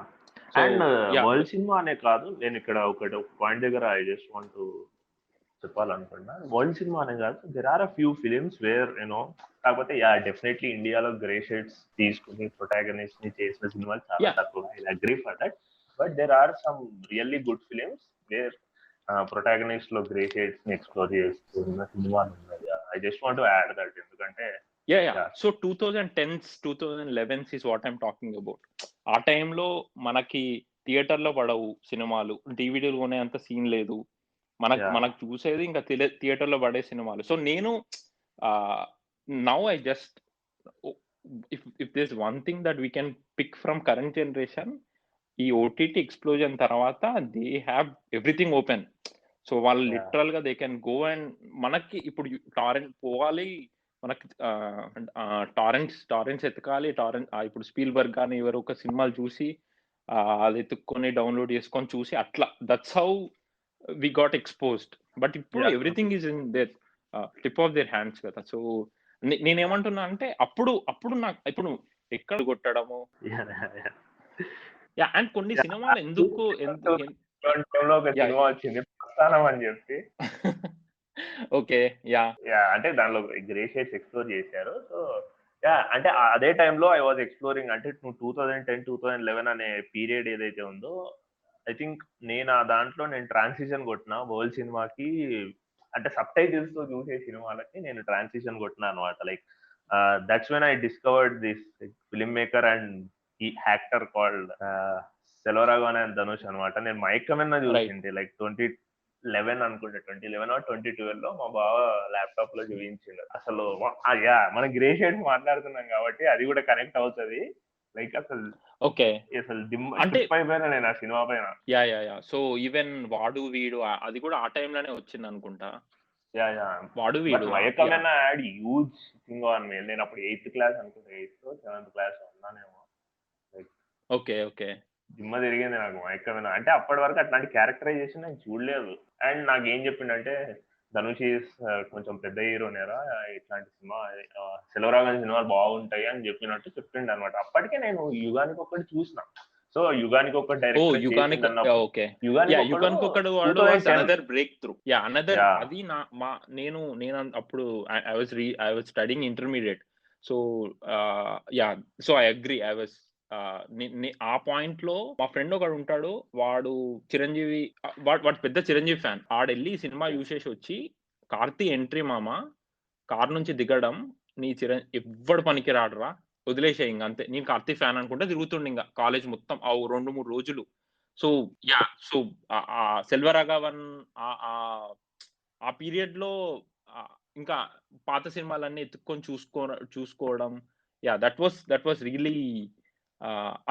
so and yeah world cinema అనే కాదు, నేను ఇక్కడ ఒక పాయింట్ దగ్గర ఐ జస్ట్ వాంట్ టు చెప్పాలనుకున్నా. వరల్డ్ సినిమా అనే కాదు, there are a few films where you know, కాకపోతే యా డెఫినెట్లీ ఇండియాలో గ్రే షేడ్స్ తీసుకుని ప్రొటాగనిస్ట్ ని చేసిన సినిమాలు చాలా తక్కువ. I agree for that. But there are some really good films where protagonist లో గ్రే షేడ్స్ ని ఎక్స్ప్లోర్ చేస్తున్న సినిమాలు ఉన్నాయి. I just want to add that. ఎందుకంటే so 2010s 2011s is what I'm talking about. ఆ టైంలో మనకి థియేటర్లో పడవు సినిమాలు, డివిడీలు కొనే అంత సీన్ లేదు. మనకు చూసేది ఇంకా థియేటర్లో పడే సినిమాలు. సో నేను now I just if this one thing that we can pick from current generation, ఈ ఓటీటీ ఎక్స్ప్లోజన్ తర్వాత they have everything open. So వాళ్ళు లిటరల్ గా దే కెన్ గో అండ్ మనకి ఇప్పుడు టారెంట్ పోవాలి, మనకి టారెంట్స్ ఎతకాలి. ఇప్పుడు స్పీల్బర్గ్ కానీ ఎవరు ఒక సినిమాలు చూసి అది ఎత్తుక్కొని డౌన్లోడ్ చేసుకొని చూసి అట్లా that's how we got exposed. But ఇప్పుడు everything is in their tip of their hands కదా. సో నేనేమంటున్నా అంటే అప్పుడు నాకు ఇప్పుడు ఎక్కడ కొట్టడము అండ్ కొన్ని సినిమాలు ఎందుకు సినిమా వచ్చింది ప్రస్థానం అని చెప్పి. ఓకే యా అంటే దానిలో గ్రే షేడ్స్ ఎక్స్ప్లోర్ చేశారు. సో అంటే అదే టైంలో ఐ వాజ్ ఎక్స్ప్లోరింగ్. అంటే 2010-2011 అనే పీరియడ్ ఏదైతే ఉందో, ఐ థింక్ నేను ఆ దాంట్లో ట్రాన్సిషన్ కొట్టిన వరల్డ్ సినిమాకి. అంటే సబ్ టైటిల్స్ తో చూసే సినిమాలకి నేను ట్రాన్సిషన్ కొట్టిన అనమాట. Like that's when I discovered this film maker and ఈ actor called Selvaraghavan and Dhanush అనమాట. నేను మైకమెన్న చూసింది లైక్ 2011 అనుకుంటే, 2011 or 2012 లో మా బావ ల్యాప్టాప్ లో చూపించిండు. అసలు మన గ్రే షేడ్స్ మాట్లాడుతున్నాం కాబట్టి అది కూడా కనెక్ట్ అవుతుంది. లైక్ అసలు ఓకే అసలు అంటే అయిపోయినా నేను ఆ సినిమా పైన. సో ఈవెన్ వాడు వీడు అది కూడా ఆ టైంలోనే వచ్చింది అనుకుంటా. వాడు వీడు Mayakkam Enna had huge thing on me. నేను అప్పుడు 8th క్లాస్ అనుకుంటా, 8th or 7th క్లాస్ ఉన్నానేమో. లైక్ ఓకే దిమ్మ తిరిగింది నాకు మైకమెన్న. అంటే అప్పటి వరకు అట్లాంటి క్యారెక్టరైజేషన్ నేను చూడలేదు. అండ్ నాకు ఏం చెప్పిండంటే ధనుష్ కొంచెం పెద్ద హీరోనేరా, ఇట్లాంటి సినిమా సెల్వరాఘవన్ సినిమాలు బాగుంటాయి అని చెప్పినట్టు చెప్పిండు అనమాట. అప్పటికే నేను యుగానికి ఒకటి చూసిన. సో యుగానికి ఒక బ్రేక్ త్రూ. అది నేను అప్పుడు I was studying intermediate. So so I agree. ఆ పాయింట్ లో మా ఫ్రెండ్ ఒకడు ఉంటాడు, వాడు చిరంజీవి, వాడు పెద్ద చిరంజీవి ఫ్యాన్. ఆడెళ్ళి సినిమా చూసేసి వచ్చి కార్తీ ఎంట్రీ మామ, కార్ నుంచి దిగడం, నీ ఎవ్వడు పనికి రాడరా, వదిలేసే ఇంక అంతే, నేను కార్తీ ఫ్యాన్ అనుకుంటే తిరుగుతుండే ఇంకా కాలేజ్ మొత్తం 2-3 రోజులు. సో సో సెల్వరాఘవన్ ఆ పీరియడ్ లో ఇంకా పాత సినిమాలన్నీ ఎత్తుక్కొని చూసుకోవడం. దట్ వాస్ రియలీ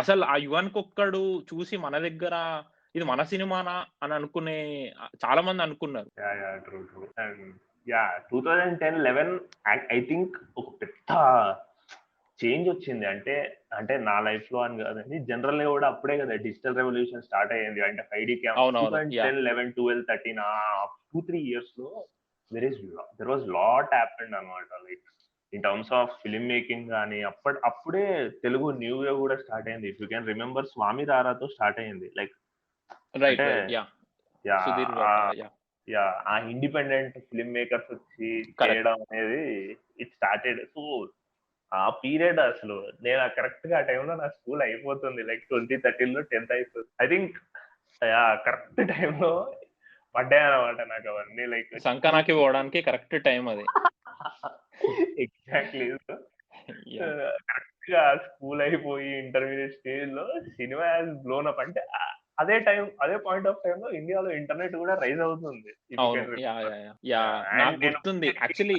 అసలు ఆ యువానికి ఒక్కడు చూసి మన దగ్గర ఇది మన సినిమానా అని అనుకునే చాలా మంది అనుకున్నారు. 2010-11 ఐ థింక్ ఒక పెద్ద చేంజ్ వచ్చింది. అంటే నా లైఫ్ లో అని కాదండి, జనరల్ గా కూడా అప్పుడే కదా డిజిటల్ రెవల్యూషన్ స్టార్ట్ అయ్యింది. అంటే 5D కెమెరా 2010, 11, 12, 13 2-3 years లో దెర్ వాజ్ లాట్ హ్యాపెండ్ అనమాట. Like in terms of film making కానీ అప్పుడే తెలుగు న్యూ వేవ్ కూడా స్టార్ట్ అయింది. If you can remember Swamy రారాతో స్టార్ట్ అయింది. లైక్ రైట్ అంటే right yeah yeah Sudheer yeah yeah ఆ ఇండిపెండెంట్ ఫిల్మ్ మేకర్స్ వచ్చి కరెక్ట్ చేయడం అనేది ఇట్ స్టార్టెడ్. సో ఆ పీరియడ్ అసలు నేను కరెక్ట్ గా ఆ టైంలో నా స్కూల్ అయిపోతుంది. లైక్ 2013లో 10th అయిపోతుంది. ఐ థింక్ కరెక్ట్ టైంలో పడ్డాయి అనమాట నాకు అవన్నీ. లైక్ సంకనాకి పోవడానికి కరెక్ట్ టైం అది. ఎగ్జాక్ట్లీ. యా కరెక్ట్ గా స్కూల్ అయిపోయి ఇంటర్మీడియట్ స్టేజ్ లో సినిమా హాస్ బ్లోన్ అప్. అంటే అదే పాయింట్ ఆఫ్ టైం లో ఇండియాలో ఇంటర్నెట్ కూడా రైజ్ అవుతుంది. అవును యా యా యా యా నాకు గుర్తుంది యాక్చువల్లీ.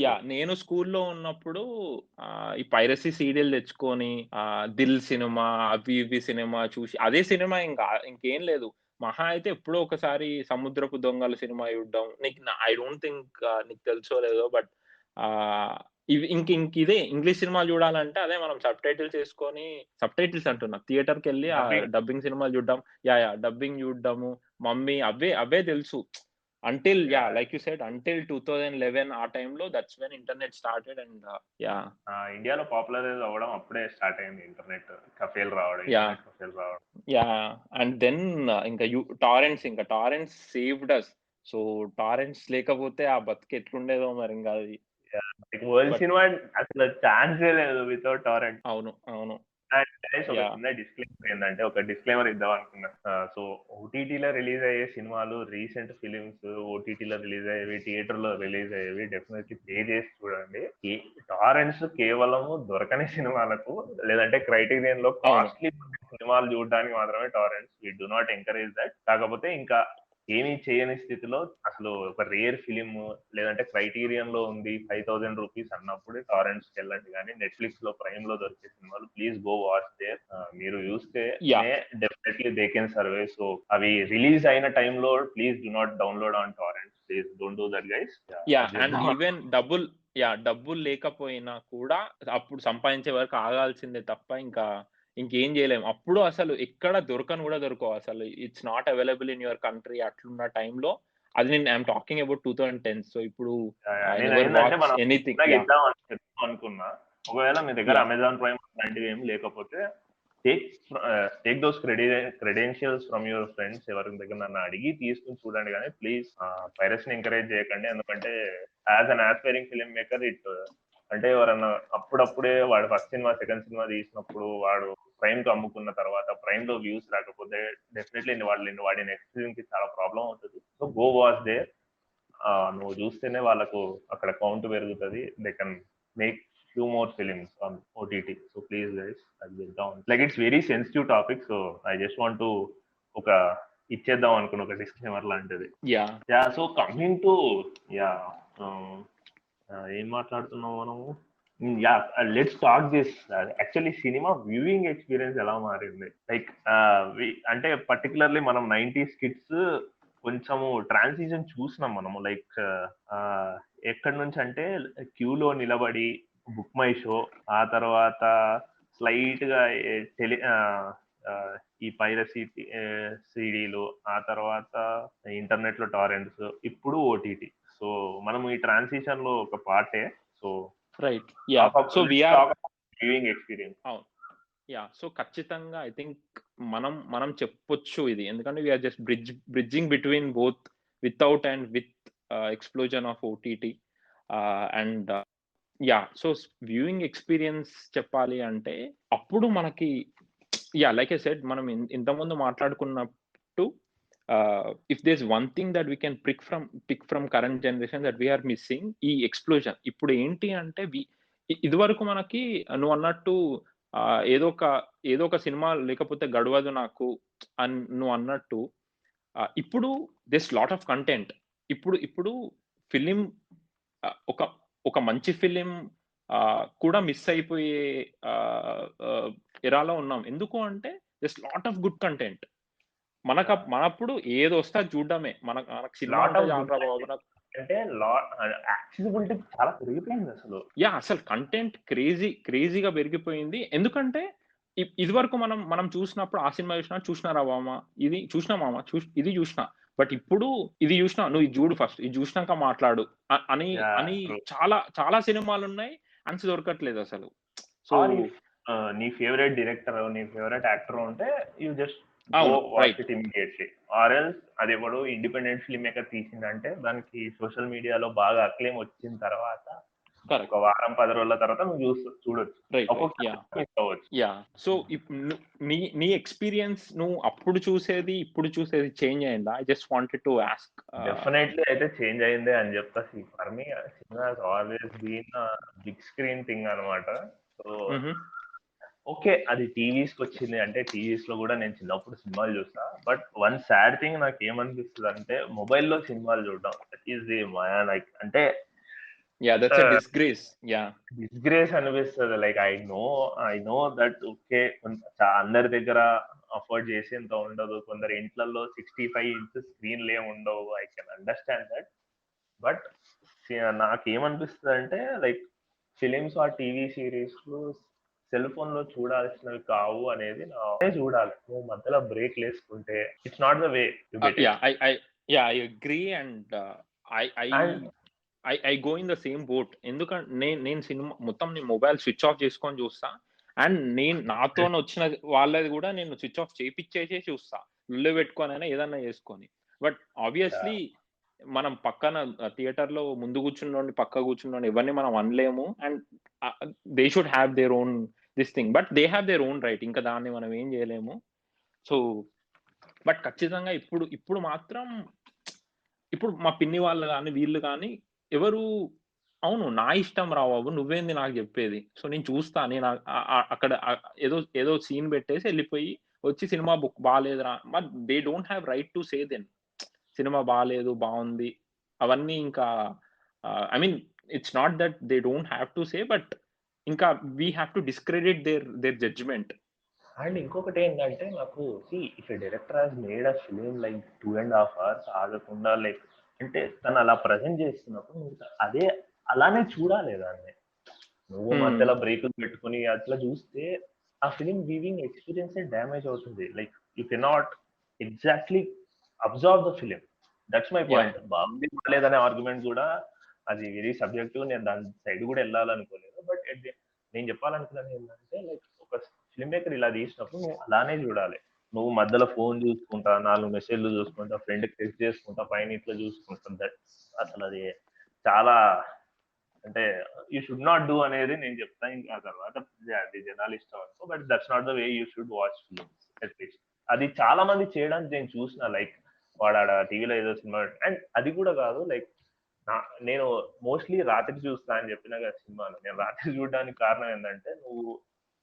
యా నేను స్కూల్లో ఉన్నప్పుడు ఈ పైరసీ సీడీలు తెచ్చుకొని దిల్ సినిమా అవి ఇవి సినిమా చూసి అదే సినిమా ఇంకేం లేదు. మహా అయితే ఎప్పుడో ఒకసారి సముద్రపు దొంగల సినిమా చూడడం. ఐ డోంట్ థింక్ నీకు తెలుసో లేదో బట్ ఇవి ఇదే ఇంగ్లీష్ సినిమాలు చూడాలంటే అదే మనం సబ్ టైటిల్స్ అంటున్నా థియేటర్కి వెళ్ళి ఆ డబ్బింగ్ సినిమాలు చూడడం. యా డబ్బింగ్ చూడడము మమ్మీ అవే తెలుసు. Until like you said, until 2011 ఆ టైంలో that's when internet started. And ఇండియాలో పాపులరైజ్ అవ్వడం అప్పుడే స్టార్ట్ అయింది. ఇంటర్నెట్ కఫేలు రావడం. యా అండ్ దెన్ ఇంకా torrents saved us. So torrents లేకపోతే ఆ బతికి ఎట్లుండేదో మరి ఇంకా అది. వరల్డ్ సినిమా అసలు ఛాన్సే లేదు వితౌట్ టారెంట్. అవును అవును. ఒక చిన్న డిస్క్లైమర్ ఏంటంటే ఒక డిస్క్లైమర్ ఇద్దాం అనుకున్నా. సో ఓటీటీలో రిలీజ్ అయ్యే సినిమాలు, రీసెంట్ ఫిలిమ్స్ ఓటీటీలో రిలీజ్ అయ్యేవి, థియేటర్ లో రిలీజ్ అయ్యేవి డెఫినెట్లీ పే చేసి చూడండి. టారెంట్స్ కేవలం దొరకని సినిమాలకు లేదంటే క్రైటీరియన్ లో కాస్ట్లీ సినిమాలు చూడడానికి మాత్రమే torrents. We do not encourage that. కాకపోతే ఇంకా ఏమీ చేయని స్థితిలో అసలు ఒక రేర్ ఫిలిం లేదంటే క్రైటీరియన్ లో ఉంది 5,000 రూపీస్ అన్నప్పుడు టారెంట్స్ కి వెళ్ళండి. కానీ నెట్ఫ్లిక్స్ లో ప్రైమ్ లో దొరికే సినిమాలు ప్లీజ్ గో వాచ్ దేర్. మీరు చూస్తే definitely they can survive. So అవి రిలీజ్ అయిన టైంలో please do not download on torrents. Please don't do that guys. And even డబ్బులు లేకపోయినా కూడా అప్పుడు సంపాదించే వరకు ఆగాల్సిందే తప్ప ఇంకేం చేయలేము. అప్పుడు అసలు ఎక్కడ కూడా దొరకవు అసలు. It's not available in your country అట్లున్న టైంలో. అది నేను ఐఎమ్ టాకింగ్ అబౌట్ 2010. సో ఇప్పుడు ఎనీథింగ్ అనుకున్నా. ఒకవేళ మీ దగ్గర అమెజాన్ ప్రైమ్ లాంటివి ఏమి లేకపోతే take those credentials from your friends. ఎవరి దగ్గర నన్ను అడిగి తీసుకుని చూడండి. కానీ ప్లీజ్ పైరసీని ఎంకరేజ్ చేయకండి. ఎందుకంటే as an aspiring film maker అంటే ఎవరన్నా అప్పుడప్పుడే వాడు ఫస్ట్ సినిమా సెకండ్ సినిమా తీసినప్పుడు వాడు ప్రైమ్ కు అమ్ముకున్న తర్వాత ప్రైమ్ లో వ్యూస్ రాకపోతే డెఫినెట్లీ వాడి నెక్స్ట్ ఫిల్మ్ కి చాలా ప్రాబ్లం అవుతుంది. So go watch there. నువ్వు చూస్తేనే వాళ్ళకు అక్కడ కౌంట్ పెరుగుతుంది. They can make few more films on OTT. So please guys, I'll get down. Like it's very sensitive topic, so I just want to ఇచ్చేద్దాం అనుకున్న ఒక డిస్క్లైమర్ లాంటిది. సో కమింగ్ టు ఏం మాట్లాడుతున్నాం మనము. Let's talk this. Actually cinema viewing experience ఎలా మారింది. Like అంటే పర్టికులర్లీ మనం 90s కిడ్స్ కొంచెము ట్రాన్సిషన్ చూసినాం మనము. లైక్ ఎక్కడి నుంచి అంటే క్యూలో నిలబడి బుక్ మై షో, ఆ తర్వాత స్లైట్ గా ఈ పైరసీ సిడీలు, ఆ తర్వాత ఇంటర్నెట్ లో టారెంట్స్, ఇప్పుడు ఓటీటీ. సో మనం ఈ ట్రాన్సిషన్ లో ఒక పార్టే. So right so viewing experience. So ఖచ్చితంగా ఐ థింక్ మనం చెప్పొచ్చు ఇది. ఎందుకంటే we're just bridging between both without and with explosion of OTT. And so viewing experience చెప్పాలి అంటే అప్పుడు మనకి లైక్ ఐ సెడ్ మనం ఇంతకుముందు మాట్లాడుకున్నట్టు if there is one thing that we can pick from current generation that we're missing ఈ explosion. ఇప్పుడు ఏంటి అంటే ఇదివరకు మనకి నువ్వు అన్నట్టు ఏదో ఒక సినిమా లేకపోతే గడవదు నాకు అని నువ్వు అన్నట్టు ఇప్పుడు దిస్ లాట్ ఆఫ్ కంటెంట్. ఇప్పుడు ఫిలిం ఒక మంచి ఫిలిం కూడా మిస్ అయిపోయే ఎరాలో ఉన్నాం. ఎందుకు అంటే this lot of good content. మనప్పుడు ఏదో వస్తే చూడడమే. మనకు సినిమా అంటే యాక్సెసిబిలిటీ చాలా పెరిగిపోయింది అసలు. అసలు కంటెంట్ క్రేజీగా పెరిగిపోయింది. ఎందుకంటే ఇది వరకు మనం చూసినప్పుడు ఆ సినిమా చూసినారా మామ, ఇది చూసినా మామ, ఇది చూసినా, బట్ ఇప్పుడు ఇది చూసినా నువ్వు ఇది చూడు ఫస్ట్ ఇది చూసినాక మాట్లాడు అని అని ట్రూ. చాలా చాలా సినిమాలు ఉన్నాయి ఛాన్స్ దొరకట్లేదు అసలు. సో ఆర్ ఇఫ్ నీ ఫేవరెట్ డైరెక్టర్, నీ ఫేవరెట్ యాక్టర్ ఉంటే యూ జస్ట్ గో అవును watch right it immediately. Or else అది ఎవడో ఇండిపెండెంట్ ఫిల్మ్ మేకర్ తీసిందంటే దానికి సోషల్ మీడియాలో బాగా అక్లెయిమ్ వచ్చిన తర్వాత కరెక్ట్ ఒక వారం 10 రోజుల తర్వాత నువ్వు చూడొచ్చు. రైట్ రైట్ యా ఒక్కొక్కసారి మిస్ అవ్వచ్చు. యా సో నీ నీ ఎక్స్పీరియన్స్ నువ్వు అప్పుడు చూసేది ఇప్పుడు చూసేది చేంజ్ అయిందా? I just wanted to ask. Definitely అయితే చేంజ్ అయిందే అని చెప్తా. For me cinema has always been big screen thing అనమాట. సో ఓకే, అది టీవీస్కి వచ్చింది అంటే టీవీస్ లో కూడా నేను చిన్నప్పుడు సినిమాలు చూస్తా. బట్ వన్ సాడ్ థింగ్ నాకు ఏమనిపిస్తుంది అంటే మొబైల్లో సినిమాలు చూడడం దట్ ఈస్ ది లైక్ అంటే yeah that's a disgrace. Yeah disgrace అనిపిస్తుంది. Like I know that okay, అందరి దగ్గర అఫోర్డ్ చేసేంత ఉండదు, కొందరు ఇంట్లలో 65 ఇంచెస్ స్క్రీన్లు ఏమి ఉండవు. I can understand that. But నాకేమనిపిస్తుంది అంటే లైక్ ఫిలిమ్స్ ఆ టీవీ సిరీస్ సెల్ ఫోన్ లో చూడాల్సినవి కావు అనేది చూడాలి. నువ్వు మధ్యలో బ్రేక్ వేసుకుంటే it's not the way to get yeah I agree and I go in the same boat. ఎందుకంటే నేను సినిమా మొత్తం నేను మొబైల్ స్విచ్ ఆఫ్ చేసుకొని చూస్తా. అండ్ నేను నాతో వచ్చిన వాళ్ళది కూడా నేను స్విచ్ ఆఫ్ చేపిచ్చేసి చూస్తా, ఇల్లు పెట్టుకొని ఏదన్నా చేసుకొని. బట్ ఆబ్వియస్లీ మనం పక్కన థియేటర్ లో ముందు కూర్చున్నోండి పక్క కూర్చున్నోండి ఎవరిని మనం అనలేము. And they should have their own this thing, but they have their own right. ఇంకా దాన్ని మనం ఏం చేయలేము. సో బట్ ఖచ్చితంగా ఇప్పుడు మాత్రం ఇప్పుడు మా పిన్ని వాళ్ళు కానీ వీళ్ళు కానీ ఎవరు అవును నా ఇష్టం రా బాబు నువ్వేంది నాకు చెప్పేది, సో నేను చూస్తా, నేను అక్కడ ఏదో సీన్ పెట్టేసి వెళ్ళిపోయి వచ్చి సినిమా బుక్ బాగాలేదురా, but they don't have right to say then cinema బాగాలేదు బాగుంది అవన్నీ. ఇంకా I mean it's not that they don't have to say, but ఇంకా we have to discredit their judgement. And ఇంకొకటి ఏంటంటే నాకు if director has made a film like 2.5 hours ఆగకుండా like అంటే తను అలా ప్రజెంట్ చేస్తున్నప్పుడు నువ్వు అదే అలానే చూడాలి దాన్ని. నువ్వు మధ్యలో బ్రేకులు పెట్టుకుని అట్లా చూస్తే ఆ ఫిలిం వీవింగ్ ఎక్స్పీరియన్స్ డ్యామేజ్ అవుతుంది. Like you cannot exactly observe the film. That's my point. బాగుంది బాగాలేదనే ఆర్గ్యుమెంట్ కూడా అది వెరీ సబ్జెక్టివ్. నేను దాని సైడ్ కూడా వెళ్ళాలనుకోలేదు. బట్ నేను చెప్పాలనుకున్నాను ఏంటంటే లైక్ ఒక ఫిల్మ్ మేకర్ ఇలా తీసినప్పుడు నువ్వు అలానే చూడాలి. నువ్వు మధ్యలో ఫోన్ చూసుకుంటా 4 మెసేజ్లు చూసుకుంటా ఫ్రెండ్కి టెక్స్ట్ చేసుకుంటా పైన ఇట్లా చూసుకుంటా అసలు అది చాలా అంటే యూ షుడ్ నాట్ డూ అనేది నేను చెప్తాను. ఇంకా తర్వాత అది జనాలు ఇష్టం అనుకో, but that's not the way you should watch films at least. అది చాలా మంది చేయడానికి నేను చూసిన లైక్ వాడు ఆడ టీవీలో ఏదో సినిమా అండ్ అది కూడా కాదు లైక్ నేను మోస్ట్లీ రాత్రి చూస్తా అని చెప్పిన కదా సినిమాను. నేను రాత్రి చూడడానికి కారణం ఏంటంటే నువ్వు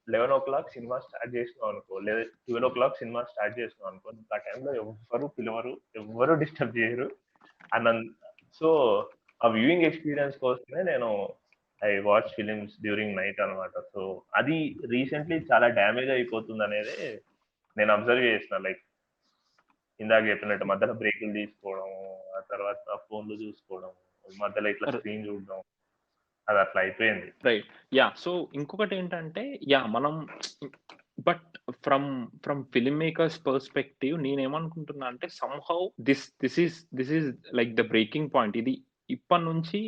11 o'clock సినిమా స్టార్ట్ చేసినావు అనుకో, లేదా 12 o'clock సినిమా స్టార్ట్ చేసినావు అనుకో, ఆ టైంలో ఎవరు పిలవరు, ఎవరు డిస్టర్బ్ చేయరు అన్న. సో ఆ వ్యూయింగ్ ఎక్స్పీరియన్స్ కోసమే నేను I watch films during night అనమాట. సో అది రీసెంట్లీ చాలా డ్యామేజ్ అయిపోతుంది అనేది నేను అబ్జర్వ్ చేసిన. లైక్ ఇందాక చెప్పినట్టు మధ్యలో బ్రేకులు తీసుకోవడం, ఆ తర్వాత ఫోన్లు చూసుకోవడం, మధ్యలో ఇట్లా స్క్రీన్ చూడడం, అది అట్లా అయిపోయింది. రైట్ యా సో ఇంకొకటి ఏంటంటే మనం but from film makers perspective నేనేమనుకుంటున్నా అంటే somehow this is like the breaking point. ఇది ఇప్పటి నుంచి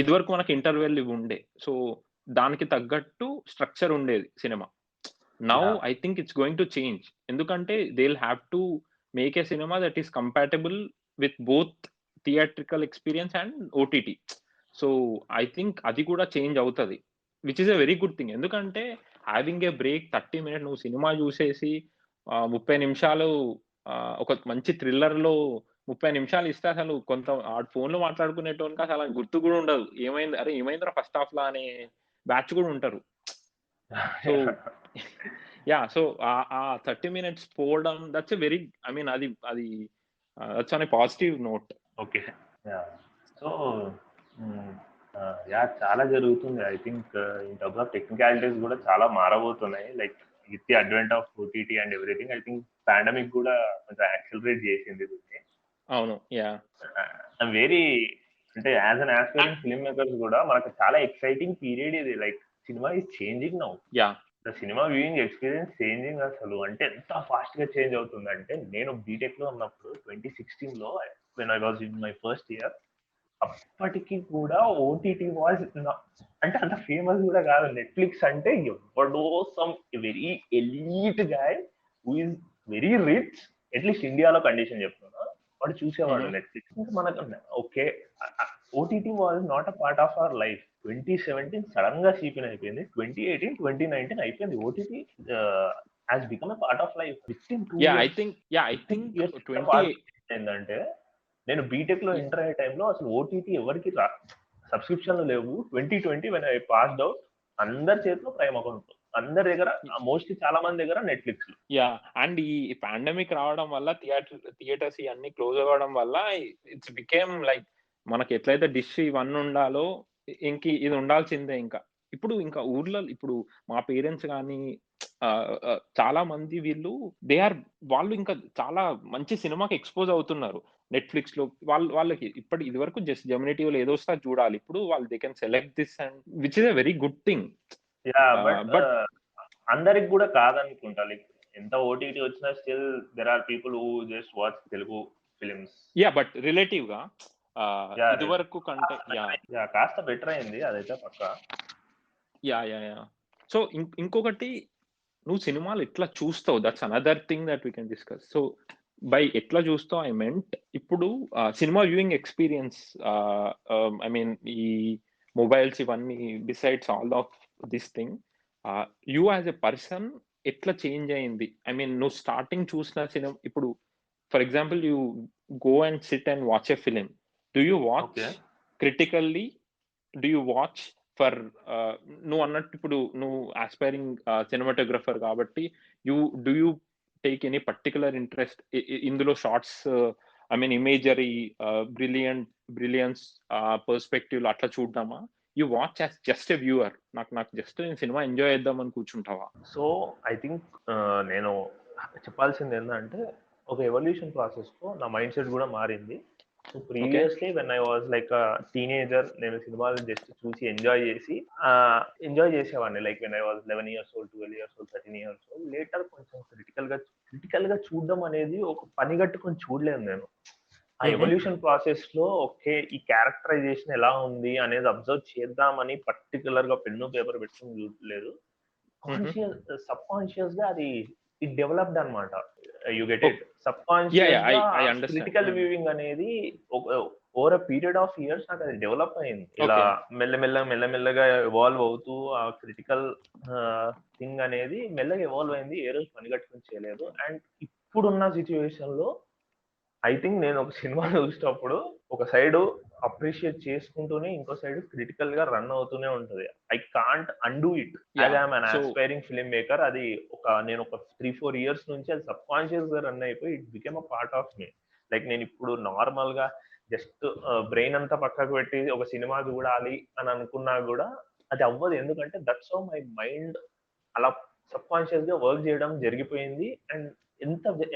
ఇదివరకు మనకి ఇంటర్వెల్ ఇవి ఉండే, సో దానికి తగ్గట్టు స్ట్రక్చర్ ఉండేది cinema. Now I think it's going to change. ఎందుకంటే they will have to make a cinema that is compatible with both theatrical experience and OTT. So I think అది కూడా చేంజ్ అవుతుంది, which is a very good thing. ఎందుకంటే having a break 30 minutes నువ్వు cinema చూసేసి 30 నిమిషాలు ఒక మంచి థ్రిల్లర్లో 30 నిమిషాలు ఇస్తే అసలు కొంత ఫోన్లో మాట్లాడుకునేటోనికి అసలు గుర్తు కూడా ఉండదు, ఏమైంది అరే ఏమైందిరా ఫస్ట్ హాఫ్ లా అనే బ్యాచ్ కూడా ఉంటారు. సో యా సో ఆ 30 minutes పోవడం that's a very I mean అది that's on a positive note. Okay so yeah చాలా జరుగుతుంది. I think in terms of technicalities కూడా చాలా మారబోతున్నాయి. Like with the advent of OTT and everything I think pandemic కూడా కొంచెం accelerate చేసింది దీన్ని. అవును యా వెరీ అంటే as an aspiring film makers కూడా మనకు చాలా ఎక్సైటింగ్ పీరియడ్ ఇది. Like cinema is changing now. Yeah cinema viewing experience changing అసలు అంటే ఎంత ఫాస్ట్ గా చేంజ్ అవుతుందంటే నేను బీటెక్ లో ఉన్నప్పుడు 2016 లో when I was in my first year అప్పటికి కూడా ఓటీటీ వాజ్ అంటే అంత ఫేమస్ కూడా కాదు. నెట్ఫ్లిక్స్ అంటే ఎవడో some very elite guy who is very rich, at least ఇండియాలో కండిషన్ చెప్తున్నా, వాడు చూసేవాడు నెట్ఫ్లిక్స్. మనకు okay OTT was not a part of our life. 2017 sudden గా చీపిన్ అయిపోయింది. 2018 2019 అయిపోయింది. OTT has become a part of life with in 2 I years. Think 20 ఏంటంటే నేను బీటెక్ లో ఎంటర్ అయ్యే టైంలో అసలు ఓటీటీ ఎవరికి సబ్స్క్రిప్షన్లు లేవు. 2020 వెన్ ఐ పాస్డ్ అవుట్ అందరి చేతిలో ప్రైమ్ అకౌంట్, అందరి దగ్గర మోస్ట్లీ చాలా మంది దగ్గర నెట్ఫ్లిక్స్. అండ్ ఈ పాండమిక్ రావడం వల్ల థియేటర్స్ ఇవన్నీ క్లోజ్ అవ్వడం వల్ల ఇట్స్ బికేమ్ లైక్ మనకి ఎట్లయితే డిష్ ఇవన్నీ ఉండాలో ఇంక ఇది ఉండాల్సిందే. ఇప్పుడు ఇంకా ఊర్లో ఇప్పుడు మా పేరెంట్స్ కానీ చాలా మంది వాళ్ళు ఇంకా చాలా మంచి సినిమాకి ఎక్స్పోజ్ అవుతున్నారు నెట్ఫ్లిక్స్ లో. వాళ్ళకి ఇది వరకు జస్ట్ జెమినీ టీవీలో ఏదో వస్తే చూడాలి. ఇప్పుడు వాళ్ళు they can select this and which is a very good thing. But అందరికి కూడా కాదనుకుంటా. లైక్ ఎంత ఓటీటీ వచ్చినా still there are people who just watch Telugu films. But relative గా ఇది వరకు కంటే కాస్త బెటర్ అయింది, అదైతే పక్కా. సో ఇంకొకటి, నువ్వు సినిమాలు ఎట్లా చూస్తావు, that's another thing that we can discuss. So by ఎట్లా చూస్తావు ఐ మెంట్ ఇప్పుడు cinema viewing experience, I mean ఈ మొబైల్స్ ఇవన్నీ besides all of this thing, you as a person ఎట్లా చేంజ్ అయింది? ఐ మీన్ నువ్వు స్టార్టింగ్ చూసిన సినిమా, ఇప్పుడు for example you go and SIT and watch a film, do you watch critically, do you watch for నువ్వు అన్నట్టు ఇప్పుడు నువ్వు aspiring cinematographer కాబట్టి do you take any particular interest ఇందులో shorts, I mean imagery, brilliance perspective లో అట్లా చూద్దామా? You watch as just a viewer, నాకు జస్ట్ నేను సినిమా ఎంజాయ్ చేద్దామని కూర్చుంటావా? సో ఐ థింక్ నేను చెప్పాల్సింది ఏంటంటే ఒక ఎవల్యూషన్ ప్రాసెస్ లో నా మైండ్ సెట్ కూడా మారింది. So previously when I was like teenager, నేను సినిమాలు జస్ట్ చూసి ఎంజాయ్ చేసేవాడిని. Like when I was 11 years old, 12 years old, 13 years old. Later కొంచెం క్రిటికల్ గా చూడడం అనేది ఒక పని కట్టుకొని చూడలేదు నేను. ఆ ఎవల్యూషన్ ప్రాసెస్ లో ఓకే ఈ క్యారెక్టరైజేషన్ ఎలా ఉంది అనేది అబ్జర్వ్ చేద్దామని పర్టికులర్ గా పెన్ను పేపర్ పెట్టుకుని చూడలేదు. సబ్ కాన్షియస్ గా అది ఇట్ డెవలప్డ్ అనమాట. You get it. Subconscious critical viewing అనేది over a period of years నాకు అది డెవలప్ అయింది. ఇలా మెల్లమెల్లగా ఎవాల్వ్ అవుతూ ఆ క్రిటికల్ థింగ్ అనేది మెల్లగా ఎవాల్వ్ అయింది. ఏ రోజు పని కట్టుకుని చేయలేదు. అండ్ ఇప్పుడున్న సిచ్యువేషన్ లో ఐ థింక్ నేను ఒక సినిమా చూసేటప్పుడు ఒక సైడ్ అప్రిషియేట్ చేసుకుంటూనే ఇంకో సైడ్ క్రిటికల్ గా రన్ అవుతూనే ఉంటది. I can't undo it. As I'm an aspiring film maker, అది నేను ఒక 3-4 years నుంచి అది సబ్ కాన్షియస్ గా రన్ అయిపోయి it became a part of me. Like నేను ఇప్పుడు నార్మల్ గా జస్ట్ బ్రెయిన్ అంతా పక్కకు పెట్టి ఒక సినిమా చూడాలి అని అనుకున్నా కూడా అది అవ్వదు. ఎందుకంటే దట్స్ హౌ మై మైండ్ అలా సబ్ కాన్షియస్ గా వర్క్ చేయడం జరిగిపోయింది. అండ్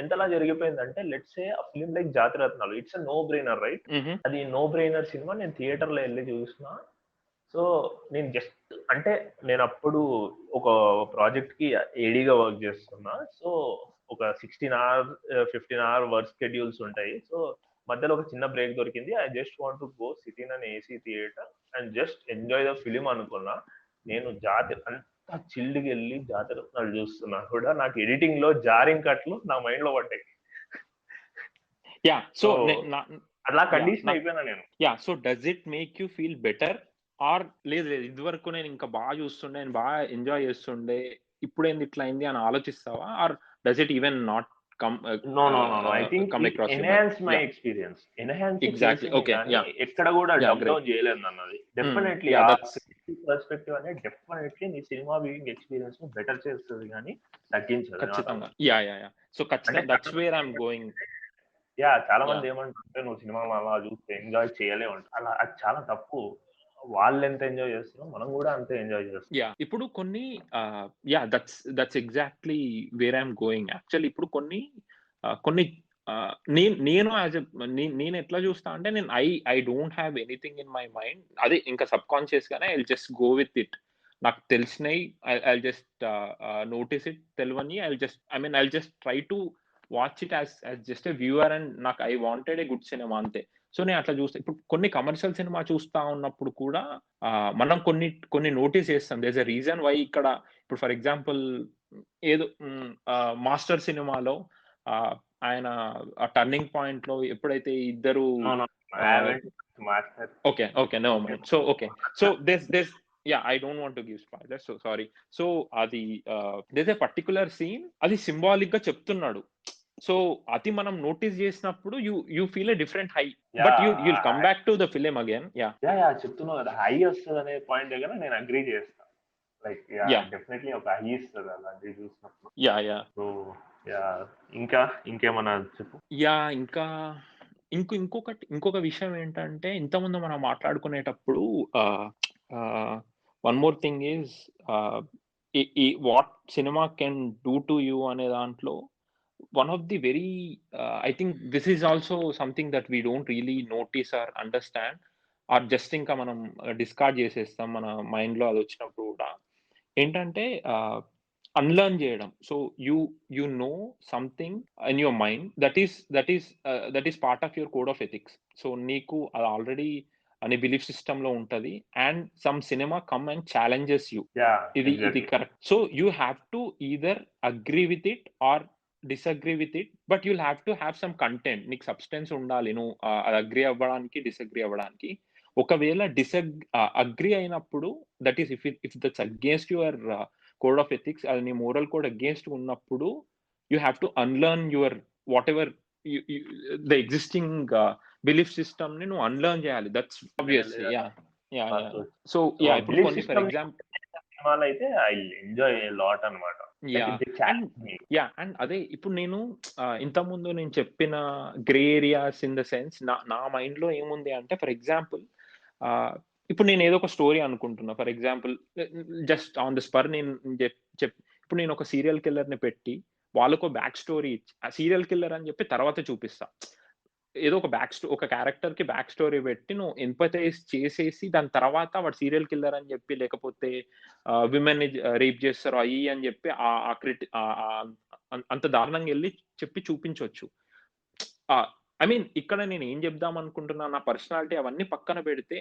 ఎంతలా జరిగిపోయిందంటే లెట్స్ సే ఆ film like Jathiratnalu, it's a no brainer right. అది నో బ్రెయినర్ సినిమా, నేను థియేటర్ లో వెళ్ళి చూసిన. సో నేను జస్ట్ అంటే నేను అప్పుడు ఒక ప్రాజెక్ట్ కి ఏడీగా వర్క్ చేస్తున్నా. సో ఒక 16 hours 15 hour వర్క్ షెడ్యూల్స్ ఉంటాయి. సో మధ్యలో ఒక చిన్న బ్రేక్ దొరికింది. I just want to go SIT in an AC theatre and just enjoy the film అనుకున్నా. నేను చిల్డ్కి వెళ్ళి జాతిరత్నాలు చూస్తున్నా కూడా నాకు ఎడిటింగ్ లో జారింగ్ కట్లు నా మైండ్ లో పడ్డాయి. సో అలా కండిషన్ అయిపోయినా నేను. So does it make you feel better or లేదు ఇది వరకు నేను ఇంకా బాగా చూస్తుండే, నేను బాగా ఎంజాయ్ చేస్తుండే, ఇప్పుడేంది ఇట్లా అయింది అని ఆలోచిస్తావా? Or does it even not No. I think it enhanced my experience. Exactly. Okay. ఎక్కడ కూడా డబ్ డౌన్ చేయలేదు అన్నది. డెఫినెట్లీ ఆ పర్స్పెక్టివ్ అనేది డెఫినెట్లీ నీ సినిమా వ్యూయింగ్ ఎక్స్పీరియన్స్ ని బెటర్ చేస్తుంది కానీ తగ్గించదు. ఖచ్చితంగా. సో ఖచ్చితంగా that's where I am going. చాలా మంది ఏమంటుంటే నువ్వు సినిమా అలా చూస్తే ఎంజాయ్ చేయలేవు అంట. అలా అది చాలా తప్పు. వాళ్ళు ఎంత ఎంజాయ్ చేస్తున్నారో మనం కూడా అంతే ఎంజాయ్ చేస్తాం. ఇప్పుడు కొన్ని that's exactly where I'm going. Actually ఇప్పుడు కొన్ని నేను నేను ఎట్లా చూస్తా అంటే నేను I don't have anything in my mind. అదే ఇంకా సబ్ కాన్షియస్ గానే I just go with it. నాకు తెలిసినయి ఐ జస్ట్ నోటీస్ ఇట్. తెలవని I just try to watch it as just a viewer and నాకు I wanted a good cinema అంతే. So నేను అట్లా చూస్తా. ఇప్పుడు కొన్ని కమర్షియల్ సినిమా చూస్తా ఉన్నప్పుడు కూడా మనం కొన్ని నోటీస్ చేస్తాం. There is a reason why ఇక్కడ ఇప్పుడు ఫర్ ఎగ్జాంపుల్ ఏదో 'మాస్టర్' సినిమాలో ఆయన ఆ టర్నింగ్ పాయింట్‌లో ఎప్పుడైతే ఇద్దరు okay. Never mind. So okay. So there's yeah, I don't want to give spoilers, so sorry. So అది there's a particular scene అది సింబాలిక్ గా చెప్తున్నాడు. సో అది మనం నోటీస్ చేసినప్పుడు you feel a different high, but you'll come back to the film again. చెప్తున్నావు కదా, high వస్తుంది అనే పాయింట్ దగ్గర నేను అగ్రీ చేస్తా. లైక్ డెఫినెట్లీ ఒక హై ఇస్తుంది అలాంటివి చూసినప్పుడు. సో ఇంకేమన్నా చెప్పు. ఇంకొక విషయం ఏంటంటే, ఇంతకుముందు మనం మాట్లాడుకునేటప్పుడు one more thing is what cinema can do to you అనే దాంట్లో one of the very I think this is also something that we don't really notice or understand, or just ఇంకా మనం డిస్కార్డ్ చేసేస్తాం మన మైండ్లో అది వచ్చినప్పుడు కూడా. ఏంటంటే అన్లర్న్ చేయడం. So you know something in your mind that is part of your code of ethics. So నీకు అది ఆల్రెడీ అనే బిలీఫ్ సిస్టమ్ లో ఉంటది, and some cinema come and challenges you. ఇది correct. So you have to either agree with it or disagree with it, but you'll have to have some content. నీకు substance ఉండాలి నువ్వు అది agree అవ్వడానికి disagree అవ్వడానికి. ఒకవేళ అగ్రీ అయినప్పుడు that is if that's against your code of ethics, అది నీ మోరల్ కోడ్ అగేన్స్ట్ ఉన్నప్పుడు you have to unlearn your what ever the existing belief system ని నువ్వు అన్లర్న్ చేయాలి. That's obvious. సో ఇప్పుడు కొన్ని ఫర్ ఎగ్జాంపుల్ సినిమాలు అయితే ఐ ఎంజాయ్ ఎ లాట్ అన్నమాట. అండ్ అదే ఇప్పుడు నేను ఇంతకుముందు నేను చెప్పిన grey areas in the sense నా మైండ్ లో ఏముంది అంటే, ఫర్ ఎగ్జాంపుల్ ఇప్పుడు నేను ఏదో ఒక స్టోరీ అనుకుంటున్నా. For example just on the spur నేను ఇప్పుడు నేను ఒక సీరియల్ కిల్లర్ ని పెట్టి వాళ్ళకు బ్యాక్ స్టోరీ ఇచ్చి ఆ సీరియల్ కిల్లర్ అని చెప్పి తర్వాత చూపిస్తా. ఏదో ఒక క్యారెక్టర్ కి బ్యాక్ స్టోరీ పెట్టి నువ్వు ఎంపథైజ్ చేసేసి దాని తర్వాత వాడు సీరియల్ కిల్లర్ అని చెప్పి, లేకపోతే విమెన్ ని రేప్ చేస్తారు అయ్యి అని చెప్పి అంత దారుణంగా వెళ్ళి చెప్పి చూపించవచ్చు. ఐ మీన్ ఇక్కడ నేను ఏం చెప్దాం అనుకుంటున్నా, నా పర్సనాలిటీ అవన్నీ పక్కన పెడితే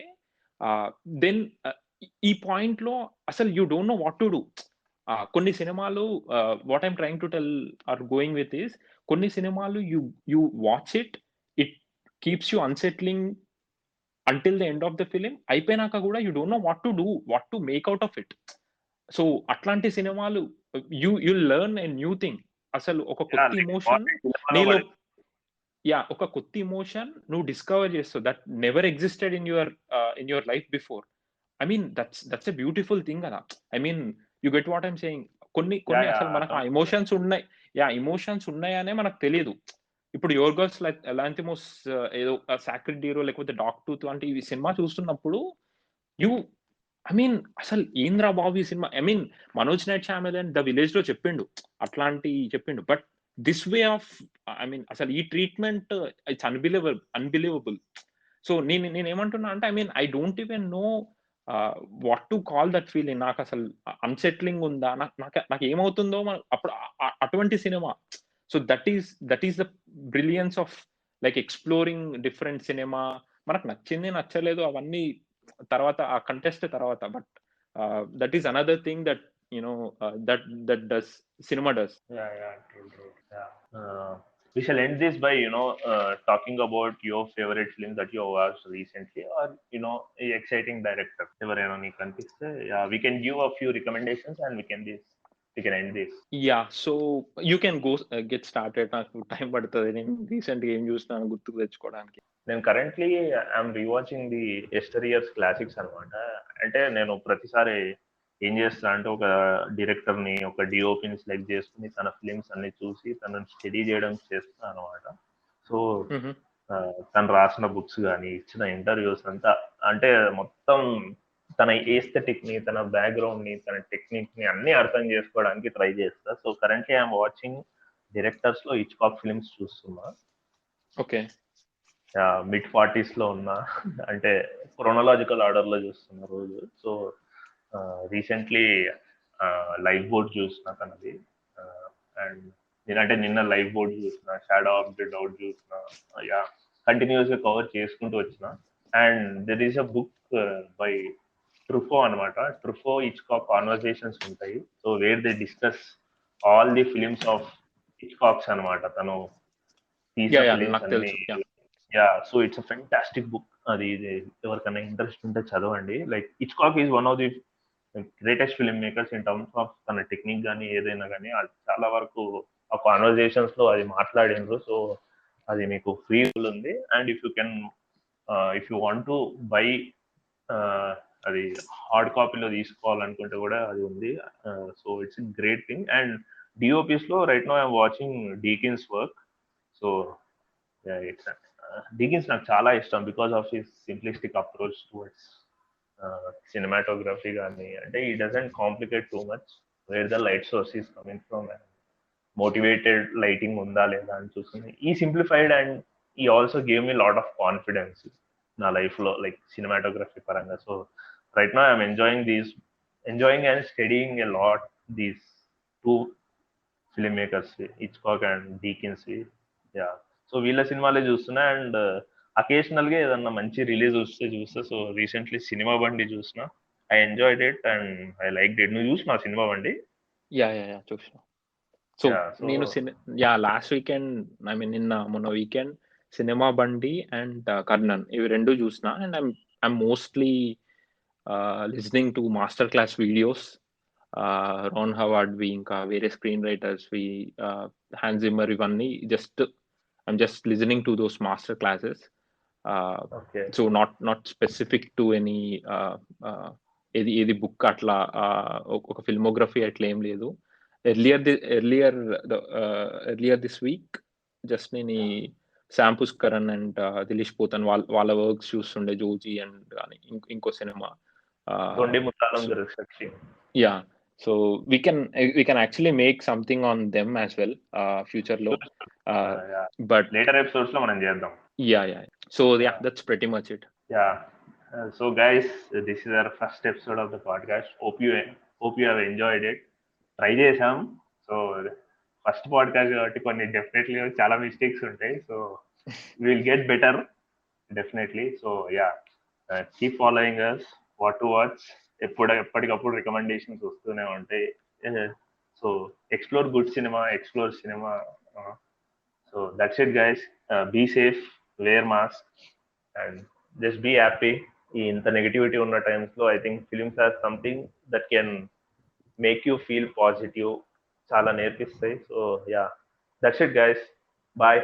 దెన్ ఈ పాయింట్ లో అసలు you don't know what to do. కొన్ని సినిమాలు what I'm trying to tell are going with is, కొన్ని సినిమాలు you watch it keeps you unsettling until the end of the film. అయిపోయినాక కూడా you don't know what to do, what to make out of it. So అట్లాంటి సినిమాలు you learn a new thing. అసలు ఒక కొత్త emotion నీలో ఒక కొత్త ఇమోషన్ నువ్వు డిస్కవర్ చేస్తావు that never existed in your life before. I mean that's a beautiful thing కదా. I mean you get what I'm saying. కొన్ని అసలు మనకు ఆ ఎమోషన్స్ ఉన్నాయనే మనకు తెలియదు. ఇప్పుడు యువర్ గర్ల్స్ లాంటిమోస్ ఏదో సాక్రెడ్ హీరో లేకపోతే డాగ్ టూత్ లాంటి ఈ సినిమా చూస్తున్నప్పుడు ఐ మీన్ అసలు ఏంద్రా బాబు ఈ cinema. I mean Manoj Night Shyamalan the village లో చెప్పిండు, but this way of I mean అసలు ఈ ట్రీట్మెంట్ ఇట్స్ అన్బిలీవబుల్. సో నేను ఏమంటున్నా అంటే, I mean I don't even know what to call that feeling. నాకు అసలు అన్సెట్లింగ్ ఉందా, నాకు ఏమవుతుందో అప్పుడు అటువంటి cinema. So that is the brilliance of like exploring different cinema. మనకు నచ్చింది నచ్చలేదు అవన్నీ తర్వాత ఆ కంటెస్ట్ తర్వాత, but that is another thing that that does cinema does. True. We shall end this by talking about your favorite film that you watched recently, or exciting director ఎవరైనా నీకు అనిపిస్తే we can give a few recommendations and we can end this. So you can go get started. నాకు time పడుతుంది, నేను recent గా ఏం చూసినాను గుర్తుకు తెచ్చుకోవడానికి. నేను currently I'm rewatching the yesteryears classics అనమాట. అంటే నేను ప్రతిసారి ఏం చేస్తా అంటే, ఒక డైరెక్టర్ ని ఒక డిఓపిని సెలెక్ట్ చేసుకుని తన ఫిలిమ్స్ అన్ని చూసి తనని స్టడీ చేయడం చేస్తా అనమాట. సో తను రాసిన బుక్స్ కానీ ఇచ్చిన ఇంటర్వ్యూస్ అంతా అంటే మొత్తం తన ఏస్థెటిక్ ని, తన బ్యాక్గ్రౌండ్ ని, తన టెక్నిక్ ని అన్ని అర్థం చేసుకోవడానికి ట్రై చేస్తా. So currently I'm watching directors లో హిచ్కాక్ ఫిలిమ్స్ చూస్తున్నా. ఓకే, మిడ్ 40s లో ఉన్నా, అంటే క్రోనలాజికల్ ఆర్డర్ లో చూస్తున్నా రోజు. సో రీసెంట్లీ లైవ్ బోర్డ్ చూసిన తనది, అండ్ నేనంటే నిన్న లైవ్ బోర్డ్ చూసిన, షాడో ఆఫ్ ది డౌట్ చూసిన, యా కంటిన్యూస్ గా కవర్ చేసుకుంటూ వచ్చిన. And there is a book by Truffaut అనమాట. ట్రుఫో హిచ్కాక్ కాన్వర్సేషన్స్ ఉంటాయి. So where they discuss all the films of Hitchcock's అనమాట, తను తీసిన ఫిలిమ్స్ నాకు అన్ని. తెలుసు. Yeah, so it's a fantastic book. అది ఎవరికైనా ఇంట్రెస్ట్ ఉంటే చదవండి. Like Hitchcock is one of the greatest film makers in terms of తన టెక్నిక్ కానీ ఏదైనా కానీ, అది చాలా వరకు ఆ కాన్వర్జేషన్స్ లో అది మాట్లాడిండ్రు. సో అది మీకు ఫ్రీ ఉంది. And if you can, if you want to buy, అది హార్డ్ కాపీలో తీసుకోవాలనుకుంటే కూడా అది ఉంది. So it's great thing. And DOPs లో right now I'm watching Deakins work. So it's Deakins నాకు చాలా ఇష్టం because of his simplistic approach towards cinematography కానీ. అంటే ఈ doesn't complicate too much, where the light source is coming from, motivated lighting ఉందా లేదా అని చూసుకుని ఈ సింప్లిఫైడ్. అండ్ ఈ also gave me lot of confidence నా లైఫ్ లో, లైక్ సినిమాటోగ్రఫీ పరంగా. So right now I'm enjoying and studying a lot these two film makers, Hitchcock and Deakins. Yeah, so వీళ్ళ సినిమాలే చూస్తున్నా. అండ్ అకేషనల్ గా ఏదన్నా మంచి రిలీజ్ వస్తే చూస్తా. సో రీసెంట్లీ సినిమా బండి చూసిన, I enjoyed it and I like it. నువ్వు చూసిన సినిమా బండి? యా చూసిన. సో యా, సో నేను లాస్ట్ వీకెండ్, ఐ మీన్ మొన్న వీకెండ్ సినిమా బండి అండ్ కర్ణన్ ఇవి రెండు చూసిన. And I'm mostly listening to master class videos, Ron హవార్డ్వి, ఇంకా వేరే స్క్రీన్ రైటర్స్వి, హ్యాన్స్ జిమ్మర్, ఇవన్నీ I'm just listening to those master classes. Okay. So not specific to any ఏది బుక్ అట్లా, ఒక ఫిల్మోగ్రఫీ అట్లా ఏం లేదు. ఎర్లియర్ దిస్ వీక్ జస్ట్ నేను ఈ శామ్ పుష్కరన్ అండ్ దిలీష్ పోతన్ వాళ్ళ వర్క్స్ చూస్తుండే, జోజీ అండ్ కానీ ఇంకో సినిమా. Thondimuthalum Driksakshiyum. Yeah, so we can actually make something on them as well future లో. బట్ లేటర్ ఎపిసోడ్స్ లో మనం చేద్దాం. Yeah so that's pretty much it. Yeah. So guys, this is our first episode of the podcast. Hope you have enjoyed it. Try చేసాం. So first podcast కాబట్టి కొన్ని definitely చాలా mistakes ఉంటాయి. So will get better definitely. So yeah, keep following us. What to watch ఎప్పటికప్పుడు recommendations వస్తూనే ఉంటాయి. So explore good cinema, explore cinema. So that's it guys. Be safe, wear mask and just be happy. ఈ ఇంత negativity ఉన్న times లో I think films are something that can make you feel positive, చాలా నేర్పిస్తాయి. So yeah, that's it guys. Bye.